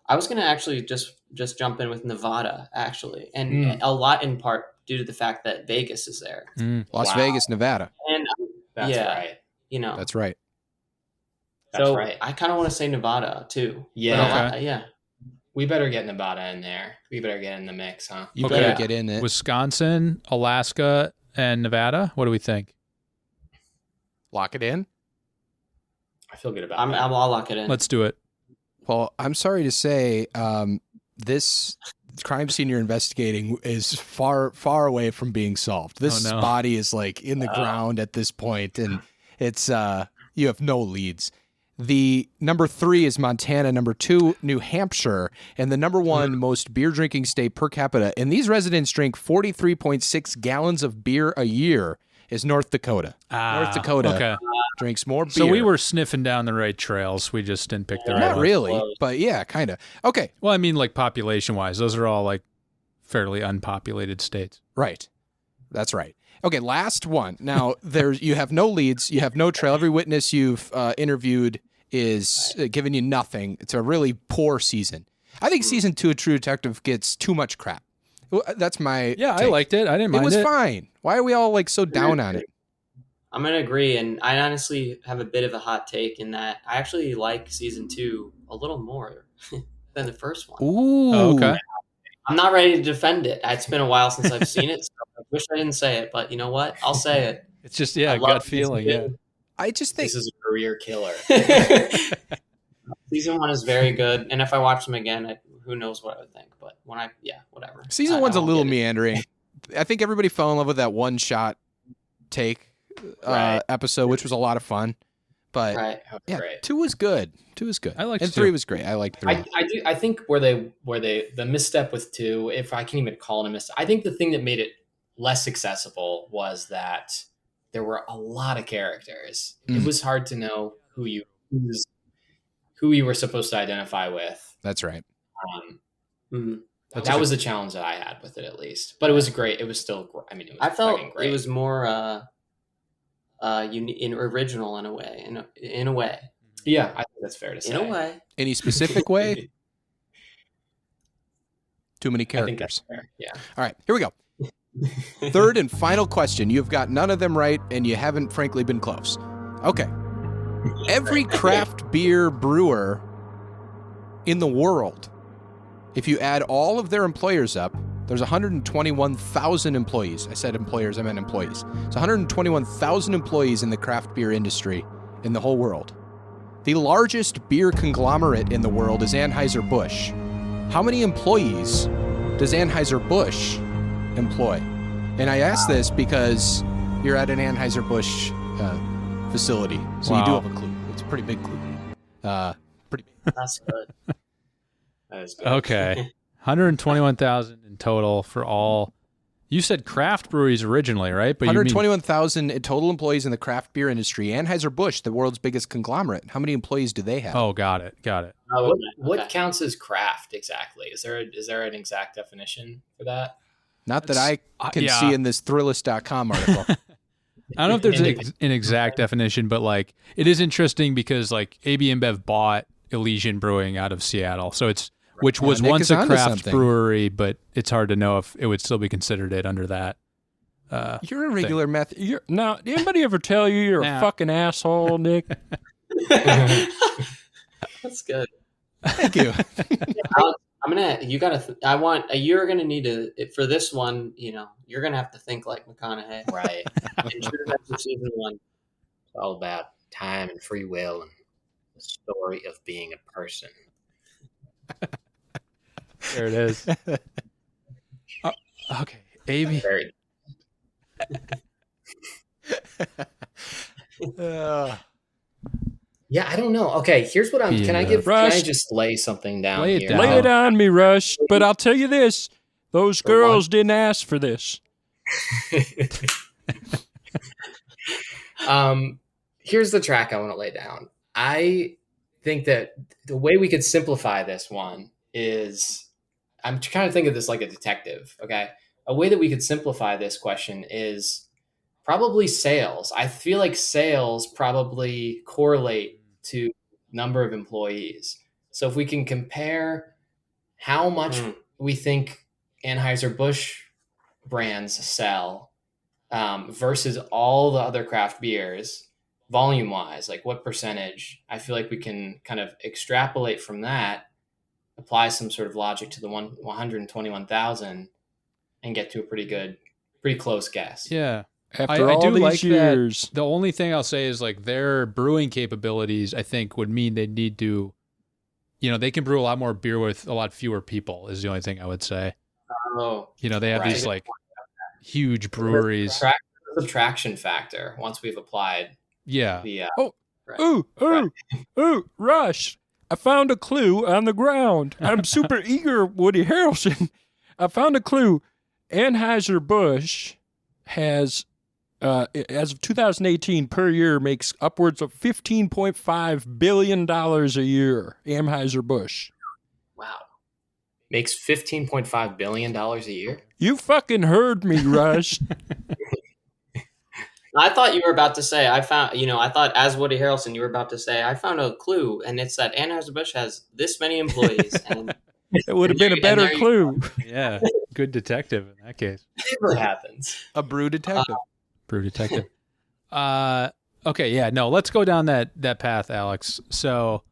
I was going to actually just jump in with Nevada, actually, and a lot in part due to the fact that Vegas is there. Mm. Las Wow. Vegas, Nevada. And That's yeah, right. That's right. That's so right. I kind of want to say Nevada too. Yeah. But Okay. yeah. We better get Nevada in there. We better get in the mix, huh? You Okay. better Yeah. get in it. Wisconsin, Alaska, and Nevada. What do we think? Lock it in. I feel good about I'll that. lock it in. Let's do it. Well, I'm sorry to say, this crime scene you're investigating is far, far away from being solved. This Oh, no. body is like in the ground at this point, and it's you have no leads. The number 3 is Montana, number 2, New Hampshire, and the number 1 most beer drinking state per capita. And these residents drink 43.6 gallons of beer a year. Is North Dakota. North Dakota Okay. drinks more beer. So we were sniffing down the right trails. We just didn't pick the right not one. really, but yeah, kind of. Okay, Well, I mean, like population wise, those are all like fairly unpopulated states. right. That's right. Okay, last one. Now, you have no leads, you have no trail. Every witness you've interviewed is giving you nothing. It's a really poor season. I think season 2 of True Detective gets too much crap. That's my Yeah, I take. liked it. I didn't It mind was it. fine. Why are we all like so down on it? I'm gonna agree, and I honestly have a bit of a hot take in that I actually like season 2 a little more than the first one. Ooh. Oh, okay. I'm not ready to defend it. It's been a while since I've seen it, so I wish I didn't say it, but you know what? I'll say it. It's just I love gut season feeling. Yeah. 2. I just think This is a career killer. Season 1 is very good, and if I watch them again, who knows what I would think. But whatever. season I 1's a don't little get it. meandering. I think everybody fell in love with that one shot take Right. episode, which was a lot of fun. But Right. yeah, Great. 2 was good. 2 was good. I liked and 2. 3 was great. I liked 3. I think where the misstep with 2, if I can even call it a misstep, I think the thing that made it less accessible was that there were a lot of characters. It Mm. was hard to know who you were supposed to identify with. That's right. Mhm. That was the challenge that I had with it, at least. But it was great. It was still. I mean, it was. I felt fucking great. it was more original in a way. In a way. Yeah, I think that's fair to say. In a way. Any specific way? Too many I think that's characters. fair. Yeah. All right, here we go. Third and final question. You've got none of them right, and you haven't, frankly, been close. Okay. Every craft beer brewer in the world, if you add all of their employers up, there's 121,000 employees. I said employers, I meant employees. So 121,000 employees in the craft beer industry in the whole world. The largest beer conglomerate in the world is Anheuser-Busch. How many employees does Anheuser-Busch employ? And I ask this because you're at an Anheuser-Busch facility, so you do have a clue. It's a pretty big clue. Pretty big. That's good. That is good. Okay. 121,000 in total for all. You said craft breweries originally, right? But 121,000 total employees in the craft beer industry. Anheuser-Busch, the world's biggest conglomerate. How many employees do they have? Oh, got it. What counts as craft exactly? Is there an exact definition for that? Not that I can see in this Thrillist.com article. I don't know if there's an exact definition, but like it is interesting because like AB InBev bought Elysian Brewing out of Seattle, so which was Nick once is a onto craft something. brewery, but it's hard to know if it would still be considered it under that. You're a regular meth. Now, anybody ever tell you you're a fucking asshole, Nick? That's good. Thank you. You're gonna need to, for this one, you're gonna have to think like McConaughey. Right. In True Detective season 1. It's all about time and free will and the story of being a person. There it is. Okay, AB. Very Yeah, I don't know. Okay, here's what I'm. Can I just lay something down Lay it here? down. Lay it on me, Rush. But I'll tell you this: those girls didn't ask for this. Here's the track I want to lay down. I think that the way we could simplify this one is, I'm trying to think of this like a detective. Okay, a way that we could simplify this question is probably sales. I feel like sales probably correlate to number of employees. So if we can compare how much we think Anheuser-Busch brands sell versus all the other craft beers, volume wise, like what percentage, I feel like we can kind of extrapolate from that, apply some sort of logic to the 121,000 and get to a pretty close guess. Yeah. After I all do these like years, that. The only thing I'll say is like their brewing capabilities, I think, would mean they need to, they can brew a lot more beer with a lot fewer people is the only thing I would say. Oh, They have these like huge breweries. Subtraction factor once we've applied. Yeah. The Ooh, Rush! I found a clue on the ground. I'm super eager, Woody Harrelson. I found a clue. Anheuser-Busch has, as of 2018, per year makes upwards of $15.5 billion a year. Anheuser-Busch. Wow. Makes $15.5 billion a year? You fucking heard me, Rush. I thought you were about to say, I thought as Woody Harrelson, you were about to say, I found a clue, and it's that Anheuser-Busch has this many employees. And It would have been a better clue. Yeah. Good detective in that case. It never happens. A brew detective. Brew detective. Okay, yeah, no, let's go down that path, Alex. So,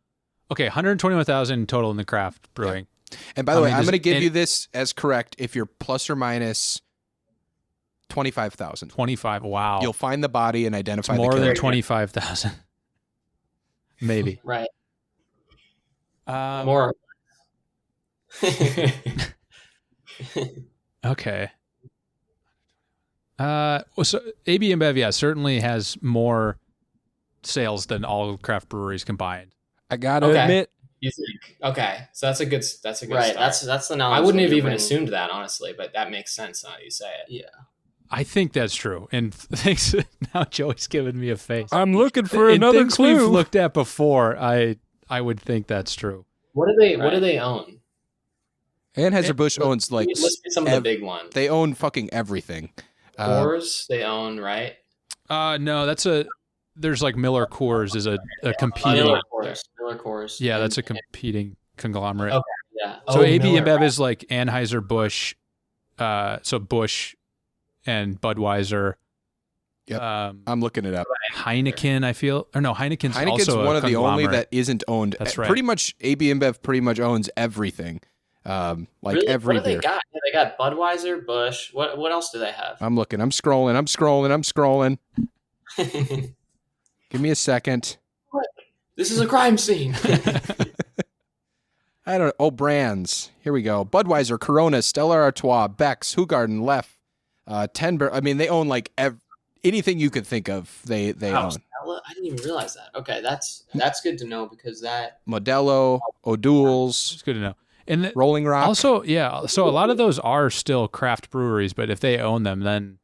okay, 121,000 total in the craft brewing. Yeah. And by the way, I'm going to give you this as correct if you're plus or minus 25,000. 25. Wow. You'll find the body and identify more the than character. 25,000. Maybe. right. More. Okay. So AB InBev, certainly has more sales than all craft breweries combined. I gotta admit, you think? Okay, so that's a good right. start. That's the knowledge. I wouldn't have even assumed that, honestly, but that makes sense now you say it. Yeah. I think that's true. And thanks. Now Joey's giving me a face. I'm looking for In another things clue. we've looked at before, I would think that's true. What do they own? Anheuser-Busch owns like Let's get some of the big ones. They own fucking everything. Coors, they own, right? No, there's like Miller Coors is a competing. Miller Coors. Yeah, that's a competing conglomerate. Okay, yeah. So AB Miller, InBev is like Anheuser-Busch, so Busch and Budweiser. Yep. I'm looking it up. Heineken, I feel. Or no, Heineken's also one of the only conglomerate. that isn't owned. That's right. Pretty much AB InBev pretty much owns everything. Like really? every what do beer. they got? Yeah, they got Budweiser, Busch. What else do they have? I'm looking. I'm scrolling. Give me a second. This is a crime scene. I don't know. Oh, brands. Here we go. Budweiser, Corona, Stella Artois, Beck's, Hoegaarden, Leff, I mean, they own like anything you could think of. They own. Stella? I didn't even realize that. Okay, that's good to know because that Modelo, O'Doul's, It's good to know. And Rolling Rock. also, yeah, so a lot of those are still craft breweries, but if they own them, then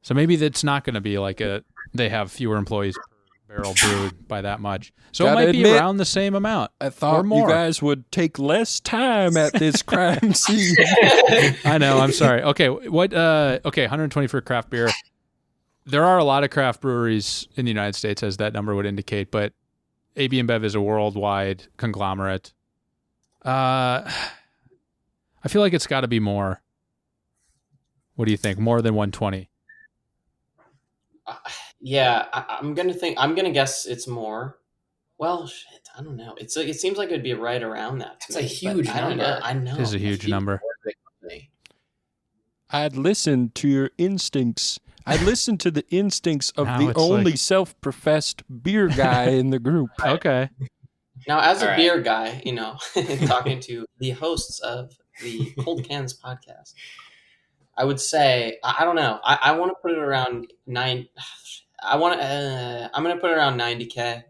so maybe that's not going to be like they have fewer employees per barrel brewed by that much. So it might be around the same amount. I thought or more. you guys would take less time at this crime scene. I know. I'm sorry. Okay, what? Okay, 120 for craft beer. There are a lot of craft breweries in the United States, as that number would indicate, but AB InBev is a worldwide conglomerate. I feel like it's got to be more. What do you think? More than 120? Yeah, I'm gonna guess it's more. Well, shit, I don't know. It seems like it'd be right around that. That's a huge number. I know. It is a huge number. I'd listen to your instincts. I'd listen to the instincts of Now the it's only like- self-professed beer guy in the group. Okay. Now, as a All right. beer guy, talking to the hosts of the Cold Cans podcast, I would say I don't know. I want to put it around 9. I'm gonna put it around 90K.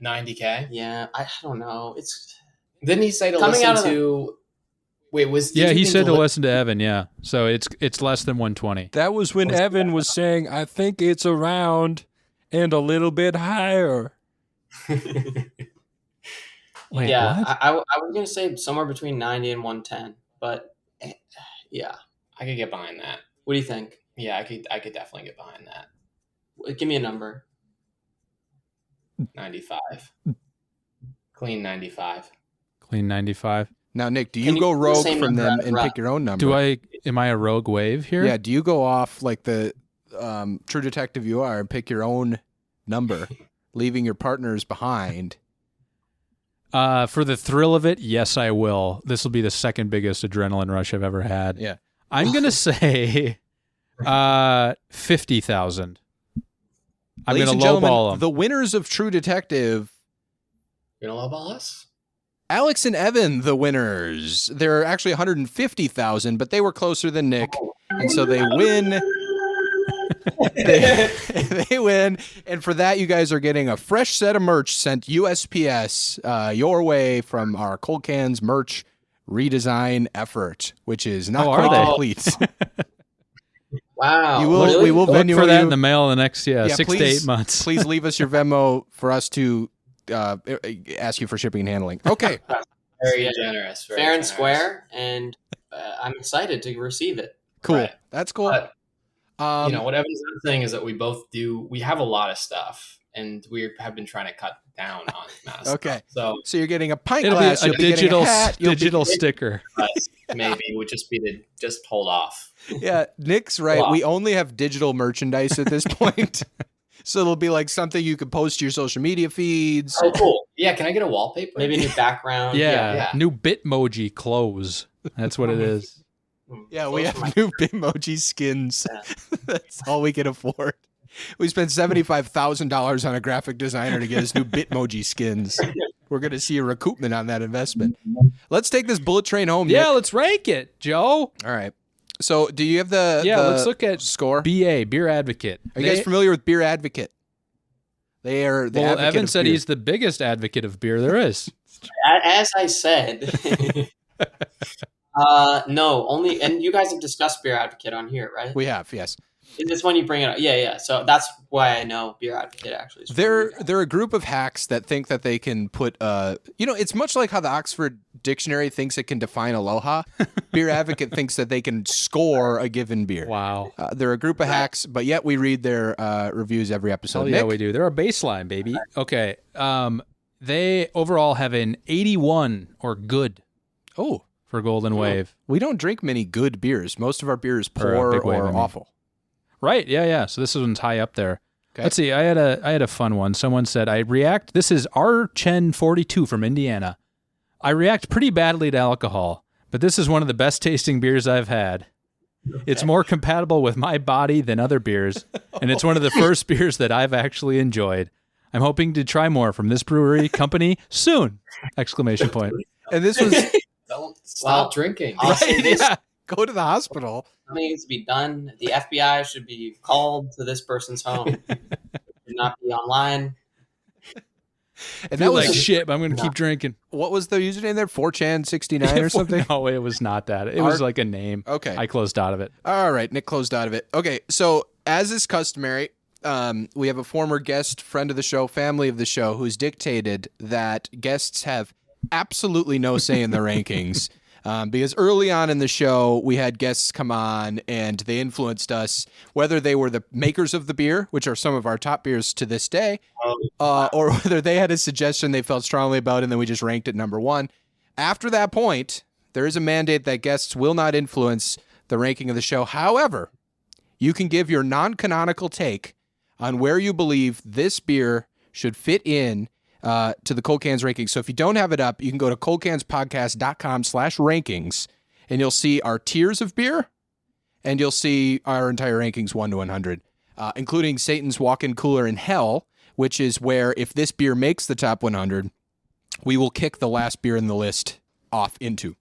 90K. Yeah, I don't know. It's Didn't he say to Coming out listen of to? Wait, did Yeah, you he think said to li- listen to Evan. Yeah, so it's less than 120. That was when Evan was saying, I think it's around and a little bit higher. Wait, yeah. what? I was gonna say somewhere between 90 and 110, but yeah. I could get behind that. What do you think? Yeah, I could definitely get behind that. Give me a number. 95. Clean 95. Clean 95. Now, Nick, do Can you you go do the rogue same from number them as and Rob? pick your own number? Am I a rogue wave here? Yeah, do you go off like the true detective you are and pick your own number, leaving your partners behind? For the thrill of it, yes, I will. This will be the second biggest adrenaline rush I've ever had. Yeah. I'm gonna say 50,000. I'm Ladies gonna and gentlemen, lowball them. the winners of True Detective, You gonna lowball us? Alex and Evan, the winners. They're actually 150,000, but they were closer than Nick, and so they win. They win, and for that, you guys are getting a fresh set of merch sent USPS your way from our Cold Cans merch redesign effort, which is not Oh, are quite they? complete. Wow. You will- really? we will Look Venmo for that you. in the mail in the next 6 to please- 8 months. Please leave us your Venmo for us to ask you for shipping and handling. Okay. Very generous. Very Fair and generous. square, and I'm excited to receive it. Cool. Right. That's cool. But, Um, what Evan's saying is that we have a lot of stuff, and we have been trying to cut down on the amount of Okay. stuff. so you're getting a pint It'll glass. be a you'll be getting digital a hat, you'll be- digital sticker. So maybe would just be to just hold off. Yeah, Nick's right. Wow. We only have digital merchandise at this point. So it'll be like something you could post to your social media feeds. Oh, cool. Yeah, can I get a wallpaper? Maybe a new background. Yeah, yeah. new Bitmoji clothes. That's what it is. Yeah, we Close for have new Bitmoji skins. Yeah. That's all we can afford. We spent $75,000 on a graphic designer to get us new Bitmoji skins. We're going to see a recoupment on that investment. Let's take this bullet train home, Yeah, Nick. let's rank it, Joe. All right. So do you have the Let's look at score? BA, Beer Advocate. Are you guys familiar with Beer Advocate? They are the Well, advocate Evan of said beer. he's the biggest advocate of beer there is. As I said. No, only, and you guys have discussed Beer Advocate on here, right? We have, yes. Is this when you bring it up? Yeah. So that's why I know Beer Advocate actually. Is from you guys. They're a group of hacks that think that they can put it's much like how the Oxford Dictionary thinks it can define aloha. Beer Advocate thinks that they can score a given beer. Wow. They're a group of hacks, but yet we read their reviews every episode. Oh yeah, Nick? we do. They're a baseline, baby. Okay. They overall have an 81 or good Oh, for Golden Wave. we don't drink many good beers. Most of our beer is Or, poor Big Wave, or I mean. awful. Right. Yeah. So this one's high up there. Okay. Let's see. I had a fun one. Someone said I react. This is R Chen 42 from Indiana. I react pretty badly to alcohol, but this is one of the best tasting beers I've had. It's more compatible with my body than other beers, and it's one of the first beers that I've actually enjoyed. I'm hoping to try more from this brewery company soon! Exclamation point. And this was Don't stop drinking. I'll say this. yeah, go to the hospital. Something needs to be done. The FBI should be called to this person's home. Should not be online. And Feel that was like shit, but I'm going to keep drinking. what was the username there? 4chan69 or something? No, it was not that. It was like a name. Okay. I closed out of it. All right, Nick closed out of it. Okay, so as is customary, we have a former guest, friend of the show, family of the show, who's dictated that guests have absolutely no say in the rankings. Because early on in the show, we had guests come on and they influenced us, whether they were the makers of the beer, which are some of our top beers to this day, or whether they had a suggestion they felt strongly about and then we just ranked it number one. After that point, there is a mandate that guests will not influence the ranking of the show. However, you can give your non-canonical take on where you believe this beer should fit in to the Cold Cans rankings. So if you don't have it up, you can go to coldcanspodcast.com/rankings and you'll see our tiers of beer and you'll see our entire rankings 1 to 100, including Satan's Walk-In Cooler in Hell, which is where if this beer makes the top 100, we will kick the last beer in the list off into,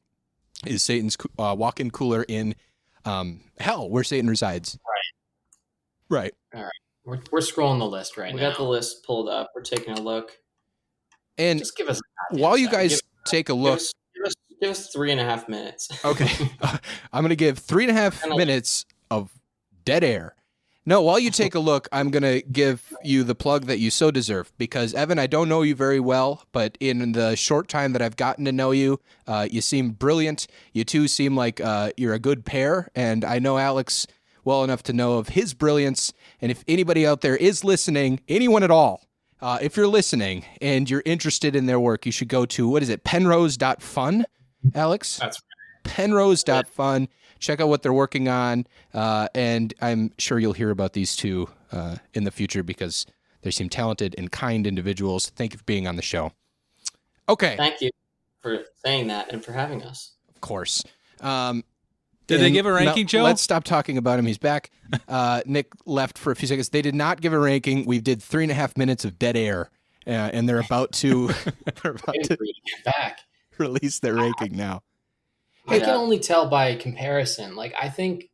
is Satan's Walk-In Cooler in Hell, where Satan resides. Right. All right. We're scrolling the list right We now. got the list pulled up. We're taking a look. And Just give us a goddamn while you second. guys take a look, Give us 3.5 minutes. okay, I'm going to give 3.5 minutes of dead air. No, while you take a look, I'm going to give you the plug that you so deserve, because Evan, I don't know you very well, but in the short time that I've gotten to know you, you seem brilliant. You two seem like you're a good pair, and I know Alex well enough to know of his brilliance. And if anybody out there is listening, anyone at all, if you're listening and you're interested in their work, you should go to, what is it, penrose.fun, Alex? That's right. Penrose.fun. Check out what they're working on, and I'm sure you'll hear about these two in the future because they seem talented and kind individuals. Thank you for being on the show. Okay. Thank you for saying that and for having us. Of course. Did they give a ranking, Joe? Let's stop talking about him. He's back. Nick left for a few seconds. They did not give a ranking. We did 3.5 minutes of dead air, and they're about to, Get back. release their ranking now. I can only tell by comparison. Like, I think,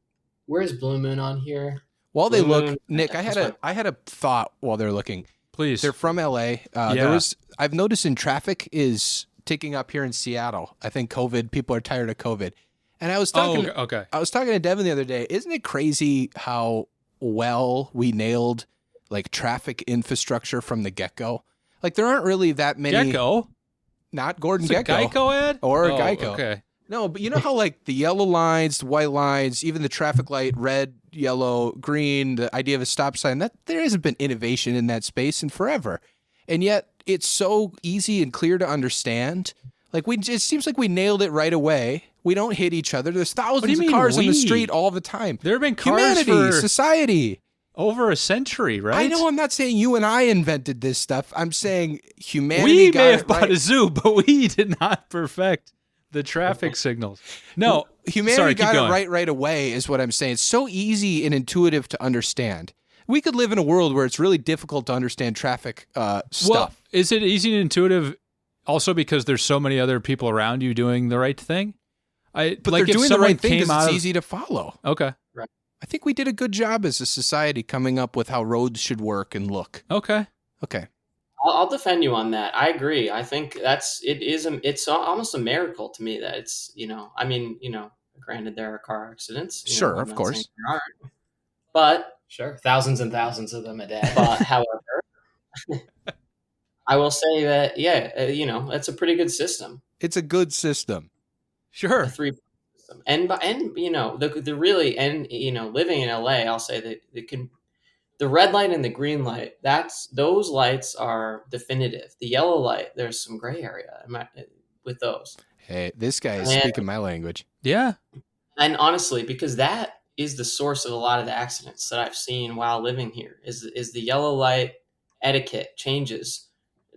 where's Blue Moon on here? While they Blue look, Moon. Nick, I had a thought while they're looking. Please. They're from LA. I've noticed in traffic is ticking up here in Seattle. I think people are tired of COVID. And I was talking I was talking to Devin the other day. Isn't it crazy how well we nailed like traffic infrastructure from the get-go? Like there aren't really that many Gecko? Not Gordon It's a Gekko. Geico ad? Or a Oh, Geico. Okay. No, but you know how like the yellow lines, the white lines, even the traffic light, red, yellow, green, the idea of a stop sign, that there hasn't been innovation in that space in forever. And yet it's so easy and clear to understand. Like it seems like we nailed it right away. We don't hit each other. There's thousands of cars on the street all the time. There have been cars Humanity, for society. over a century, right? I know I'm not saying you and I invented this stuff. I'm saying humanity We got may it have bought right. a zoo, but we did not perfect the traffic signals. No, Humanity sorry, keep got it going. right away is what I'm saying. It's so easy and intuitive to understand. We could live in a world where it's really difficult to understand traffic Well, stuff. is it easy and intuitive also because there's so many other people around you doing the right thing? But like they're if doing the someone right thing came because out it's of- easy to follow. Okay. I think we did a good job as a society coming up with how roads should work and look. Okay. Okay. I'll defend you on that. I agree. I think it's almost a miracle to me that it's, I mean, granted there are car accidents. Sure, I'm of not course. saying there aren't. But Sure. Thousands and thousands of them a day. however, I will say that, it's a pretty good system. It's a good system. Sure. A 3 system. And the really, and, living in LA, I'll say that the red light and the green light, those lights are definitive. The yellow light, there's some gray area with those. Hey, this guy is And- speaking my language. Yeah. And honestly, because that is the source of a lot of the accidents that I've seen while living here, is the yellow light etiquette changes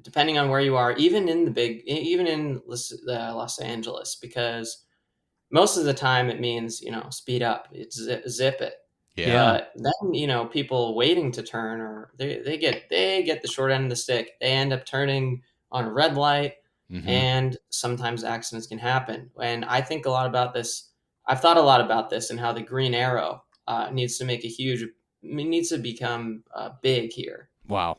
depending on where you are, even in Los Angeles, because most of the time it means, speed up. It's zip it. Yeah. Then, people waiting to turn, or they get the short end of the stick. They end up turning on a red light, and sometimes accidents can happen. And I think a lot about this. I've thought a lot about this and how the green arrow needs to become big here. Wow.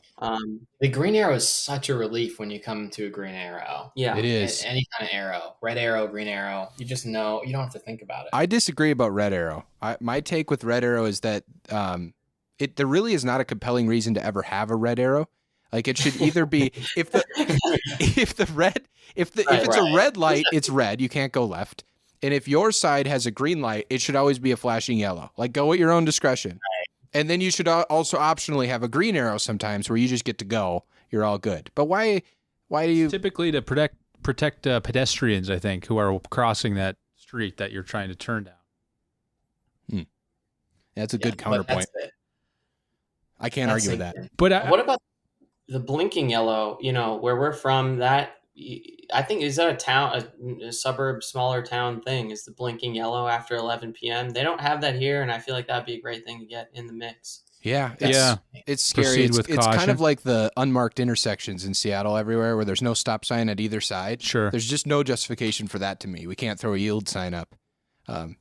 The green arrow is such a relief when you come to a green arrow. Yeah, it is. Any kind of arrow, red arrow, green arrow, you just know, you don't have to think about it. I disagree about red arrow. My take with red arrow is that there really is not a compelling reason to ever have a red arrow. Like it should either be if it's a red light, it's red. You can't go left. And if your side has a green light, it should always be a flashing yellow. Like go at your own discretion. Right. And then you should also optionally have a green arrow sometimes where you just get to go. You're all good. But why do you typically to protect pedestrians? I think who are crossing that street that you're trying to turn down. That's a good counterpoint. I can't argue with that. But what about the blinking yellow? Where we're from, that I think is that a town, a suburb, smaller town thing. Is the blinking yellow after 11 p.m. They don't have that here, and I feel like that'd be a great thing to get in the mix. Yeah, it's scary. Proceed with it's caution. kind of like the unmarked intersections in Seattle everywhere where there's no stop sign at either side. Sure. There's just no justification for that to me. We can't throw a yield sign up.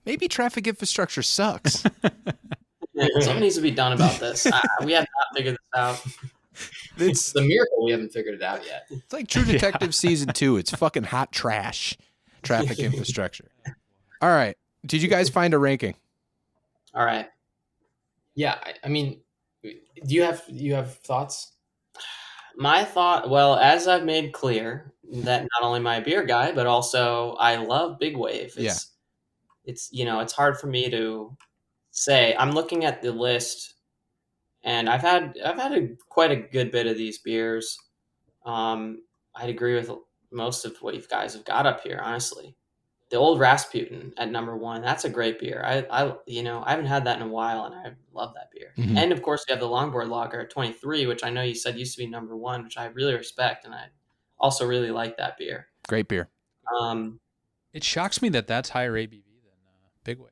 Maybe traffic infrastructure sucks. Something needs to be done about this. We have not figured this out. It's the miracle we haven't figured it out yet. It's like True Detective season 2. It's fucking hot trash. Traffic infrastructure. All right. Did you guys find a ranking? All right. Yeah, I mean, do you have thoughts? My thought, well, as I've made clear, that not only am I a beer guy, but also I love Big Wave. It's it's hard for me to say. I'm looking at the list, and I've had quite a good bit of these beers. I'd agree with most of what you guys have got up here, honestly. The Old Rasputin at number 1, that's a great beer. I haven't had that in a while, and I love that beer. Mm-hmm. And of course, we have the Longboard Lager at 23, which I know you said used to be number 1, which I really respect, and I also really like that beer. Great beer. It shocks me that that's higher ABV than Big Wave.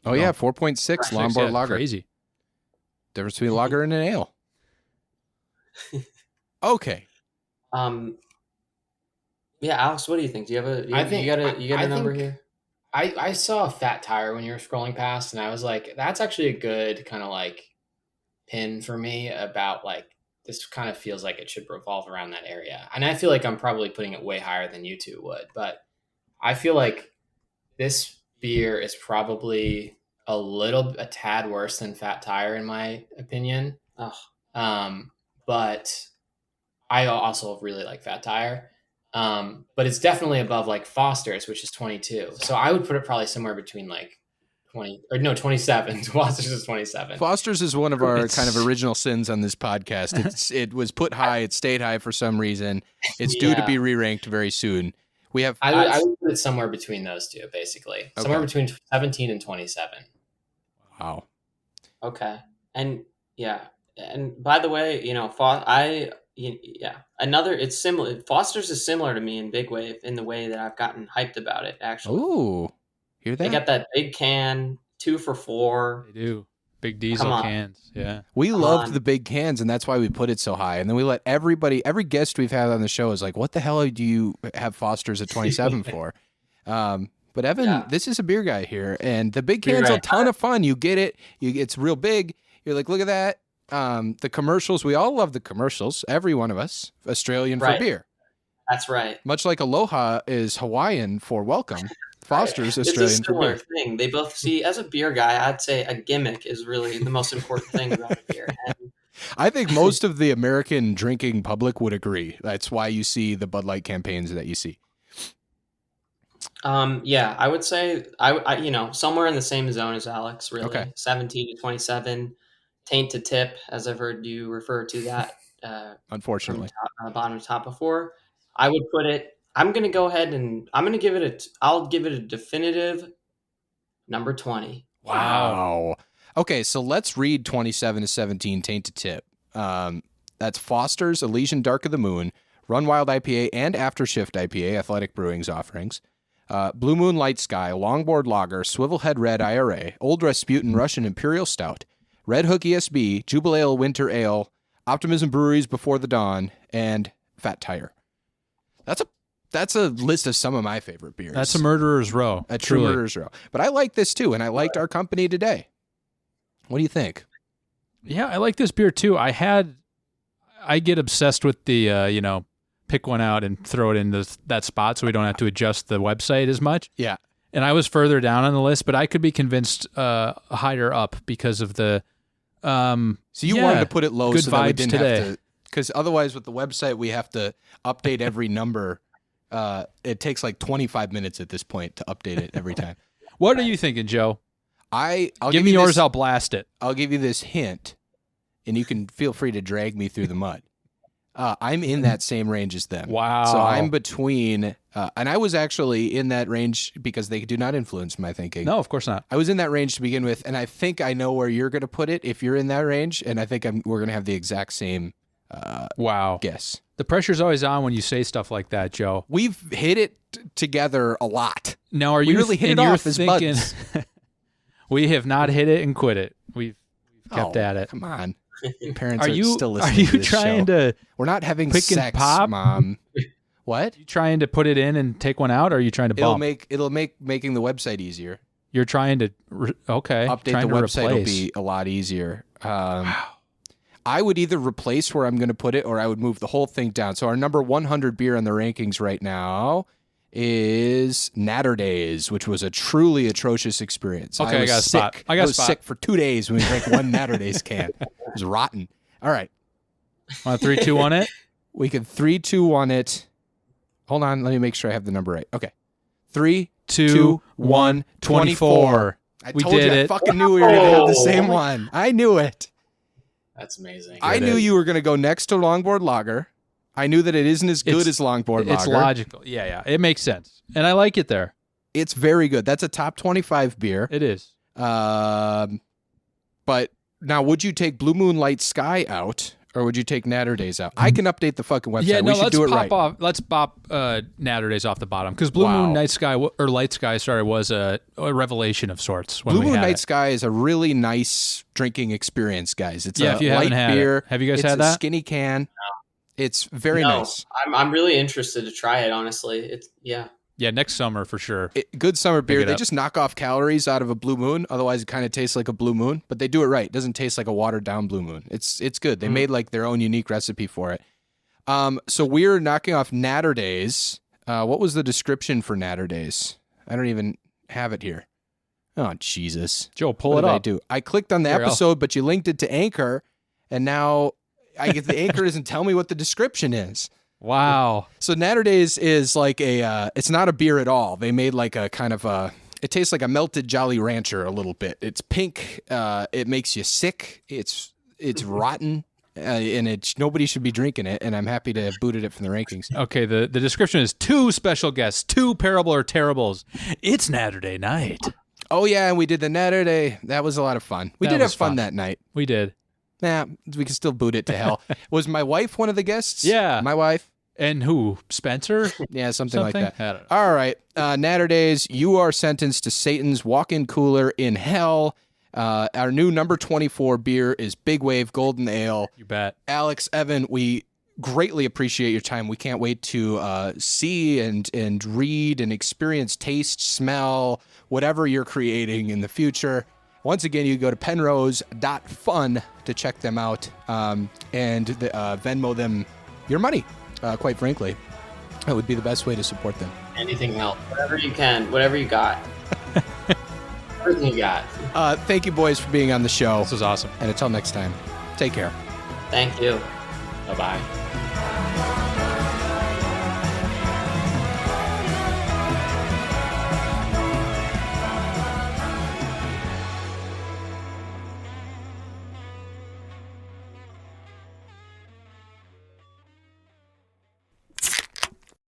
But Oh anyway. yeah, 4.6 Lombard Lager. Crazy. Difference between a lager and an ale. Okay. Yeah, Alex, what do you think? Do you have a number here? I saw a Fat Tire when you were scrolling past, and I was like, that's actually a good kind of like pin for me about like this kind of feels like it should revolve around that area. And I feel like I'm probably putting it way higher than you two would, but I feel like this beer is probably a tad worse than Fat Tire in my opinion. But I also really like Fat Tire. But it's definitely above like Foster's, which is 22. So I would put it probably somewhere between like 27. Foster's is 27. Foster's is one of our kind of original sins on this podcast. It was put high. It stayed high for some reason. It's due to be re-ranked very soon. I would put it somewhere between those two, basically. Okay. Somewhere between 17 and 27. Wow. Okay. And yeah. And by the way, it's similar. Foster's is similar to me in Big Wave in the way that I've gotten hyped about it, actually. Ooh. Hear that? They got that big can, 2 for $4. They do. Big diesel cans. Yeah. We loved the big cans, and that's why we put it so high. And then we let every guest we've had on the show is like, what the hell do you have Foster's at 27 for? But Evan, this is a beer guy here, and the big can's a ton of fun. You get it. It's real big. You're like, look at that. The commercials, we all love the commercials. Every one of us. Australian for beer. That's right. Much like Aloha is Hawaiian for welcome. Foster's Australian for beer. It's a similar thing. They both see, as a beer guy, I'd say a gimmick is really the most important thing about a beer. And I think most of the American drinking public would agree. That's why you see the Bud Light campaigns that you see. I would say I somewhere in the same zone as Alex, really. Okay. 17 to 27, taint to tip, as I've heard you refer to that. Unfortunately, on the bottom to top before. I would put it. I'm going to go ahead and I'll give it a definitive number 20. Wow. Okay, so let's read 27 to 17 taint to tip. That's Foster's Elysian Dark of the Moon, Run Wild IPA, and Aftershift IPA, Athletic Brewing's offerings. Blue Moon Light Sky, Longboard Lager, Swivel Head Red IRA, Old Rasputin Russian Imperial Stout, Red Hook ESB, Jubilee Winter Ale, Optimism Breweries Before the Dawn, and Fat Tire. That's a list of some of my favorite beers. That's a murderer's row. A true murderer's row. But I like this too, and I liked our company today. What do you think? Yeah, I like this beer too. I get obsessed with the, pick one out and throw it in that spot so we don't have to adjust the website as much. Yeah. And I was further down on the list, but I could be convinced higher up because of the. So you wanted to put it low good so that we vibes didn't today. have to, because otherwise with the website we have to update every number. It takes like 25 minutes at this point to update it every time. What are you thinking, Joe? I'll give me you yours. this, I'll blast it. I'll give you this hint, and you can feel free to drag me through the mud. I'm in that same range as them. Wow. So I'm between, and I was actually in that range because they do not influence my thinking. No, of course not. I was in that range to begin with, and I think I know where you're going to put it if you're in that range, and I think we're going to have the exact same guess. The pressure's always on when you say stuff like that, Joe. We've hit it together a lot. Now, we really hit it off as buds? We have not hit it and quit it. We've kept at it. Come on. Your parents are still listening Are you to this trying show. to We're not having pick sex, and pop? Mom. What? You trying to put it in and take one out, or are you trying to bump? It'll make making the website easier. You're trying to update trying the to website replace. will be a lot easier. I would either replace where I'm going to put it, or I would move the whole thing down. So our number 100 beer on the rankings right now is Natter Days, which was a truly atrocious experience. Okay, I got a spot. I was sick for 2 days when we drank one Natter Days can. It was rotten. All right. Want 3, 2, 1 it? We could 3, 2, 1 it. Hold on. Let me make sure I have the number right. Okay. 3, 2, 1, 24. I told you I fucking knew we were going to have the same one. I knew it. That's amazing. I knew you were going to go next to Longboard Lager. I knew that it isn't as good as Longboard Lager. It's logical. Yeah. It makes sense. And I like it there. It's very good. That's a top 25 beer. It is. But now, would you take Blue Moon Light Sky out, or would you take Natter Days out? I can update the fucking website. Yeah, no, we should do it right. Let's pop Natter Days off the bottom, because Blue Moon Night Sky or Light Sky, was a revelation of sorts. Blue Moon Night Sky is a really nice drinking experience, guys. It's a if you light haven't beer. Had it. Have you guys had It's that? a skinny can. It's very nice. I'm really interested to try it. Honestly, Yeah, next summer for sure. Good summer beer. They up. just knock off calories out of a Blue Moon. Otherwise, it kind of tastes like a Blue Moon. But they do it right. It doesn't taste like a watered down Blue Moon. It's good. They made like their own unique recipe for it. So we're knocking off Natter Days. What was the description for Natter Days? I don't even have it here. Oh Jesus, Joe, pull what it did up. I clicked on the episode, but you linked it to Anchor, and now the Anchor doesn't tell me what the description is. Wow. So Natter Days is like it's not a beer at all. They made like a kind of it tastes like a melted Jolly Rancher a little bit. It's pink. It makes you sick. It's rotten, and nobody should be drinking it. And I'm happy to have booted it from the rankings. Okay, the description is 2 special guests, 2 parable or terribles. It's Natter Day night. Oh yeah, and we did the Natter Day. That was a lot of fun. We did have fun that night. We did. Nah, we can still boot it to hell. Was my wife one of the guests? Yeah. My wife. And who? Spencer? Yeah, something like that. I don't know. All right. Natter Days, you are sentenced to Satan's walk-in cooler in hell. Our new number 24 beer is Big Wave Golden Ale. You bet. Alex, Evan, we greatly appreciate your time. We can't wait to see and read and experience, taste, smell, whatever you're creating in the future. Once again, you go to penrose.fun to check them out and Venmo them your money. Quite frankly, that would be the best way to support them. Anything helps. Whatever you can. Whatever you got. Everything you got. Thank you, boys, for being on the show. This was awesome. And until next time, take care. Thank you. Bye-bye.